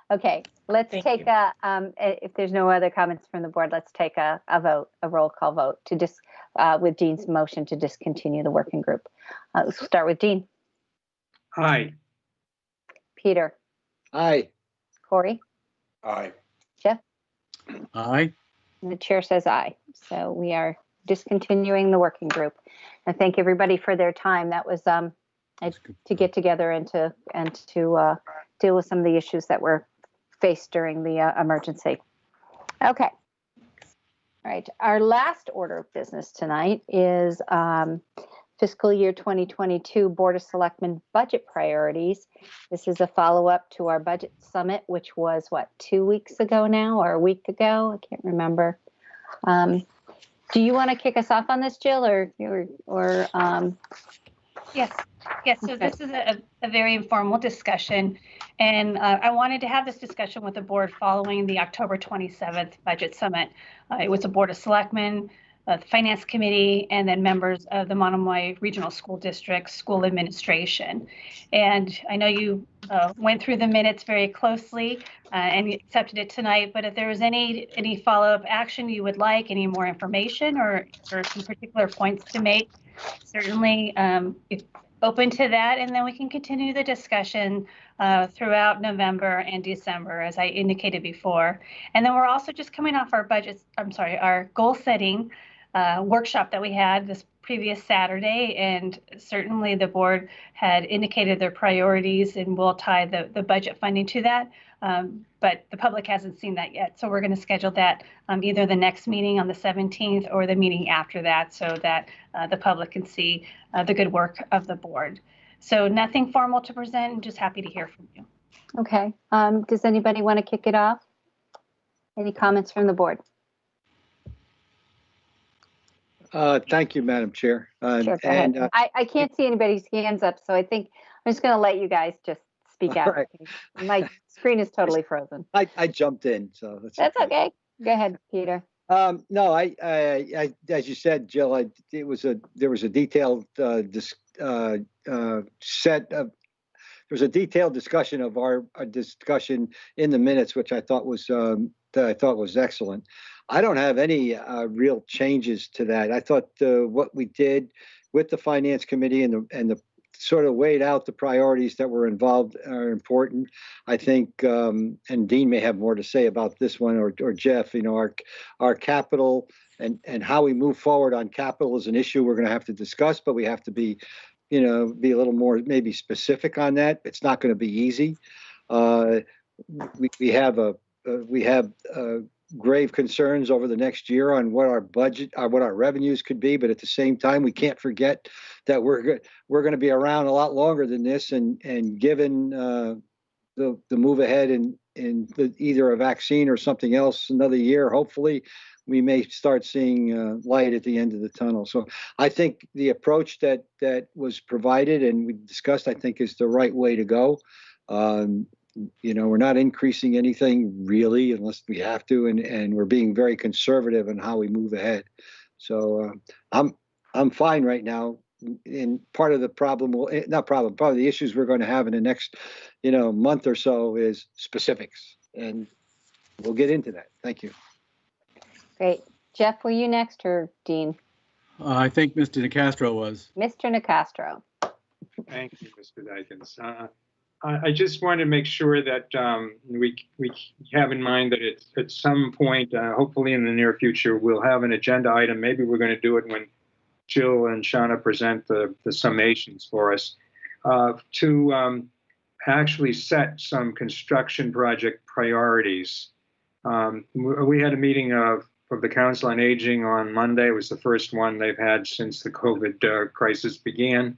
Okay, let's take if there's no other comments from the board, let's take a vote, a roll call vote with Dean's motion to discontinue the working group. Let's start with Dean. Aye. Peter. Aye. Corey. Aye. Jeff. Aye. And the chair says aye. So we are discontinuing the working group. And thank everybody for their time. That was to get together and to deal with some of the issues that were faced during the emergency. Okay. All right. Our last order of business tonight is fiscal year 2022 Board of Selectmen budget priorities. This is a follow-up to our budget summit, which was 2 weeks ago now, or a week ago? I can't remember. Do you want to kick us off on this, Jill, or Yes. So Okay. this is a very informal discussion, and I wanted to have this discussion with the board following the October 27th budget summit. It was a Board of Selectmen, the Finance Committee, and then members of the Monomoy Regional School District School Administration. And I know you went through the minutes very closely and you accepted it tonight, but if there was any follow-up action you would like, any more information or some particular points to make, certainly open to that, and then we can continue the discussion throughout November and December, as I indicated before. And then we're also just coming off our goal setting workshop that we had this previous Saturday, and certainly the board had indicated their priorities, and we'll tie the budget funding to that. But the public hasn't seen that yet. So we're going to schedule that either the next meeting on the 17th or the meeting after that, so that the public can see the good work of the board. So nothing formal to present, and just happy to hear from you. Okay. Does anybody want to kick it off? Any comments from the board? Thank you, Madam Chair. Sure, go ahead. I can't see anybody's hands up, so I think I'm just going to let you guys just speak out. Right. My screen is totally frozen. I jumped in, so That's okay. Go ahead, Peter. No, I as you said, Jill, there was a detailed discussion of our discussion in the minutes, which I thought was excellent. I don't have any real changes to that. I thought what we did with the Finance Committee and the sort of weighed out the priorities that were involved are important. I think, and Dean may have more to say about this one, or Jeff, our capital and how we move forward on capital is an issue we're going to have to discuss, but we have to be a little more maybe specific on that. It's not going to be easy. We have grave concerns over the next year on what our budget, what our revenues could be, but at the same time, we can't forget that we're going to be around a lot longer than this, and given the move ahead in either a vaccine or something else another year, hopefully, we may start seeing light at the end of the tunnel. So I think the approach that was provided and we discussed, I think, is the right way to go. We're not increasing anything really unless we have to, and we're being very conservative in how we move ahead. So I'm fine right now. And part of the problem, part of the issues we're going to have in the next, month or so is specifics, and we'll get into that. Thank you. Great. Jeff, were you next or Dean? I think Mr. Nicastro was. Mr. Nicastro. Thank you, Mr. Dykens. I just want to make sure that we have in mind that at some point, hopefully in the near future, we'll have an agenda item. Maybe we're going to do it when Jill and Shauna present the summations for us, to actually set some construction project priorities. We had a meeting of the Council on Aging on Monday. It was the first one they've had since the COVID crisis began.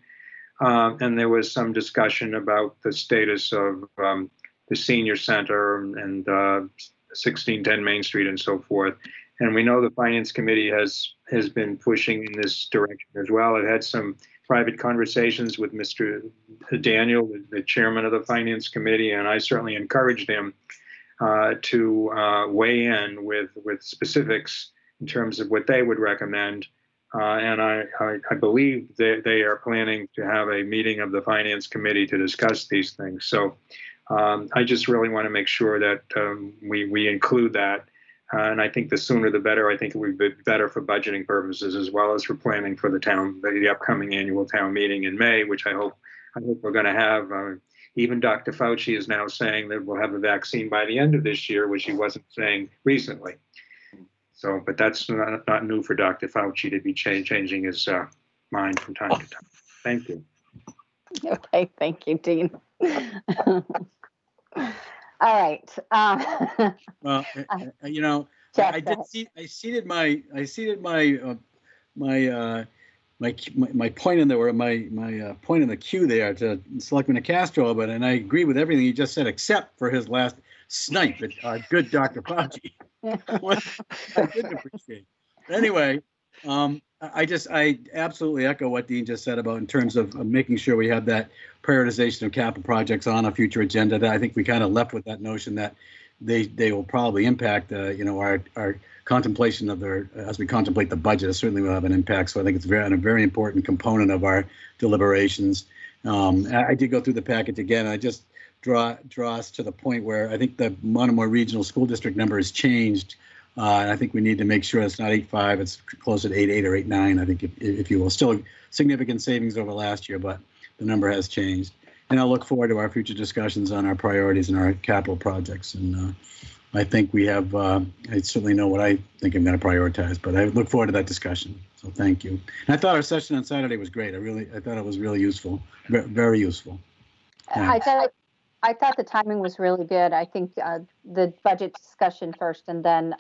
And there was some discussion about the status of the senior center and 1610 Main Street and so forth. And we know the Finance Committee has been pushing in this direction as well. It had some private conversations with Mr. Daniel, the chairman of the Finance Committee, and I certainly encouraged him to weigh in with specifics in terms of what they would recommend. And I believe that they are planning to have a meeting of the Finance Committee to discuss these things. So I just really want to make sure that we include that. And I think the sooner the better. I think it would be better for budgeting purposes as well as for planning for the upcoming annual town meeting in May, which I hope we're going to have. Even Dr. Fauci is now saying that we'll have a vaccine by the end of this year, which he wasn't saying recently. So, but that's not new for Dr. Fauci to be changing his mind from time to time. Thank you. Okay, thank you, Dean. All right. Well, Jeff, I seated my point in there, my point in the queue there to Selectman Castro, and I agree with everything he just said except for his last snipe at our good Dr. Fauci. I didn't appreciate. Anyway, I absolutely echo what Dean just said about in terms of making sure we have that prioritization of capital projects on a future agenda. That I think we kind of left with that notion that they will probably impact our contemplation of as we contemplate the budget. It certainly will have an impact. So I think it's a very important component of our deliberations. I did go through the package again. I just draw us to the point where I think the Monomoy Regional School District number has changed. And I think we need to make sure it's not 8.5, it's closer to 8.8 or 8.9, I think, if you will. Still significant savings over last year, but the number has changed. And I'll look forward to our future discussions on our priorities and our capital projects. And I think we have, I certainly know what I think I'm going to prioritize, but I look forward to that discussion. So thank you. And I thought our session on Saturday was great. I thought it was really useful, very useful. Yeah. I thought the timing was really good. I think the budget discussion first, and then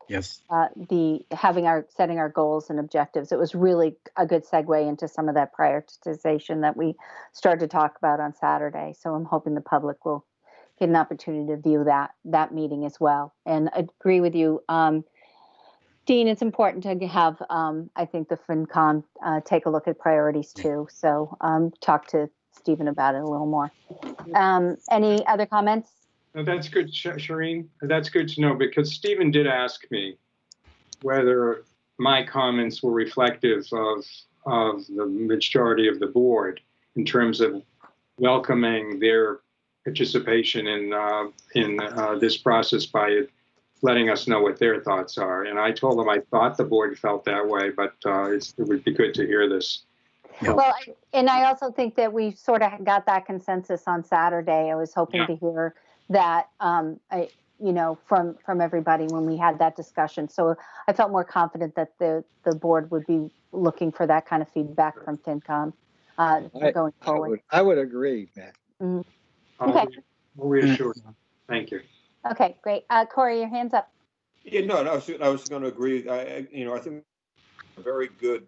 yes, setting our goals and objectives. It was really a good segue into some of that prioritization that we started to talk about on Saturday. So I'm hoping the public will get an opportunity to view that meeting as well. And I agree with you, Dean. It's important to have I think the FinCom take a look at priorities too. So talk to Stephen about it a little more. Any other comments? No, that's good, Shireen. That's good to know, because Stephen did ask me whether my comments were reflective of the majority of the board in terms of welcoming their participation in this process by letting us know what their thoughts are. And I told them I thought the board felt that way, but it would be good to hear this Yeah. Well, I also think that we sort of got that consensus on Saturday. I was hoping to hear that, from everybody when we had that discussion. So I felt more confident that the board would be looking for that kind of feedback from FinCom going forward. I would agree, Matt. Okay. Reassured. Thank you. Okay, great. Corey, your hand's up. Yeah, no, I was going to agree. I think a very good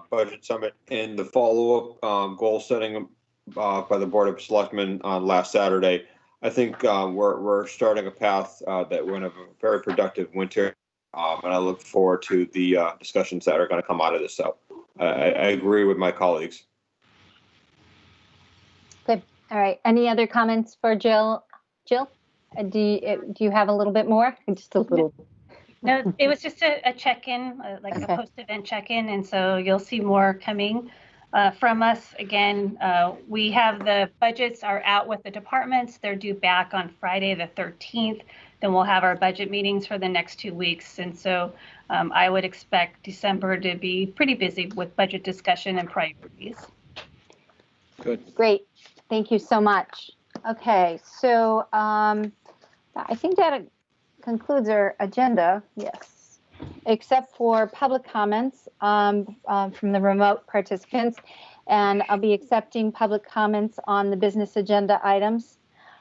budget summit and the follow-up goal setting by the Board of Selectmen on last Saturday. I think we're starting a path that we're going to have a very productive winter, and I look forward to the discussions that are going to come out of this. So I agree with my colleagues. Good. All right. Any other comments for Jill? Jill, do you have a little bit more? Just a little. No, it was just a check-in, like a post-event check-in, and so you'll see more coming from us. Again, we have the budgets are out with the departments. They're due back on Friday the 13th. Then we'll have our budget meetings for the next 2 weeks, and so I would expect December to be pretty busy with budget discussion and priorities. Good. Great. Thank you so much. Okay, so I think that concludes our agenda, yes, except for public comments from the remote participants. And I'll be accepting public comments on the business agenda items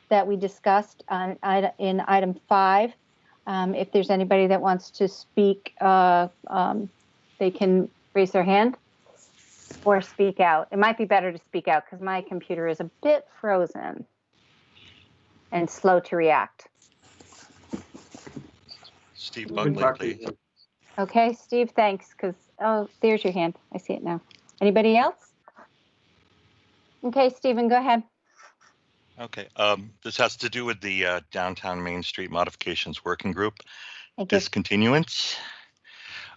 that we discussed in item 5. If there's anybody that wants to speak, they can raise their hand or speak out. It might be better to speak out because my computer is a bit frozen and slow to react. Steve Buckley, please. Okay, Steve, thanks. There's your hand. I see it now. Anybody else? Okay, Stephen, go ahead. Okay. This has to do with the Downtown Main Street Modifications Working Group discontinuance.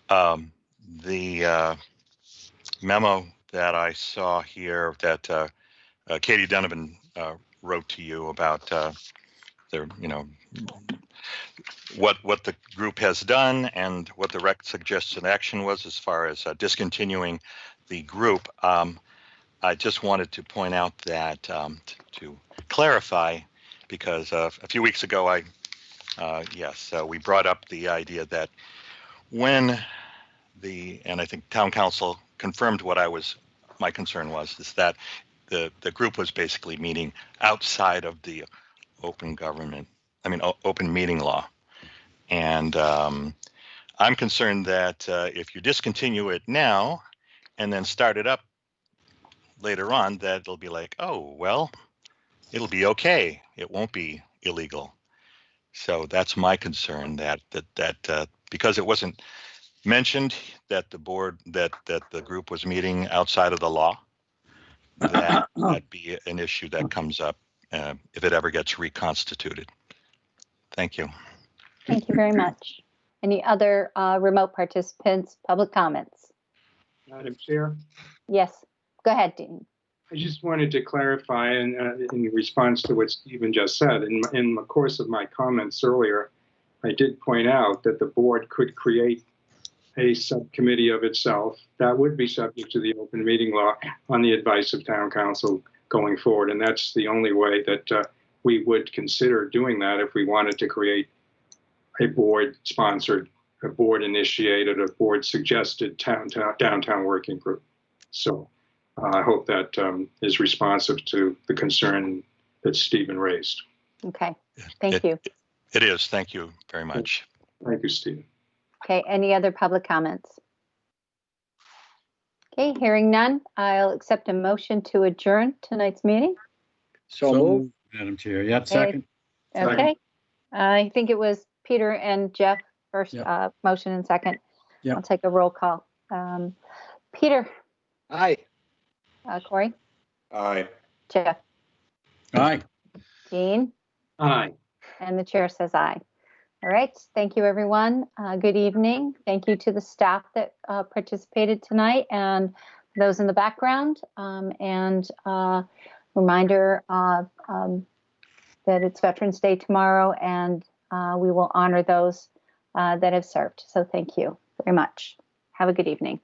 The memo that I saw here that Katie Donovan wrote to you about their, what the group has done and what the suggested action was as far as discontinuing the group. I just wanted to point out that to clarify, because a few weeks ago we brought up the idea that when and I think town council confirmed what my concern was, is that the group was basically meeting outside of the open meeting law. And I'm concerned that if you discontinue it now and then start it up later on, that it'll be like, oh, well, it'll be okay. It won't be illegal. So that's my concern, that because it wasn't mentioned that the group was meeting outside of the law, that'd be an issue that comes up if it ever gets reconstituted. Thank you. Thank you very much. Any other remote participants, public comments? Madam Chair? Yes, go ahead, Dean. I just wanted to clarify in response to what Stephen just said. In the course of my comments earlier, I did point out that the board could create a subcommittee of itself that would be subject to the open meeting law on the advice of town council going forward. And that's the only way that we would consider doing that if we wanted to create a board-sponsored, a board-initiated, a board-suggested downtown working group. So I hope that is responsive to the concern that Stephen raised. Okay, thank you. It is. Thank you very much. Thank you, Stephen. Okay, any other public comments? Okay, hearing none, I'll accept a motion to adjourn tonight's meeting. So moved. Madam Chair. Yep, second. Okay. I think it was Peter and Jeff first, motion and second. Yep. I'll take a roll call. Peter. Aye. Corey. Aye. Jeff. Aye. Dean. Aye. And the chair says aye. All right. Thank you, everyone. Good evening. Thank you to the staff that participated tonight and those in the background. Reminder that it's Veterans Day tomorrow, and we will honor those that have served. So thank you very much. Have a good evening.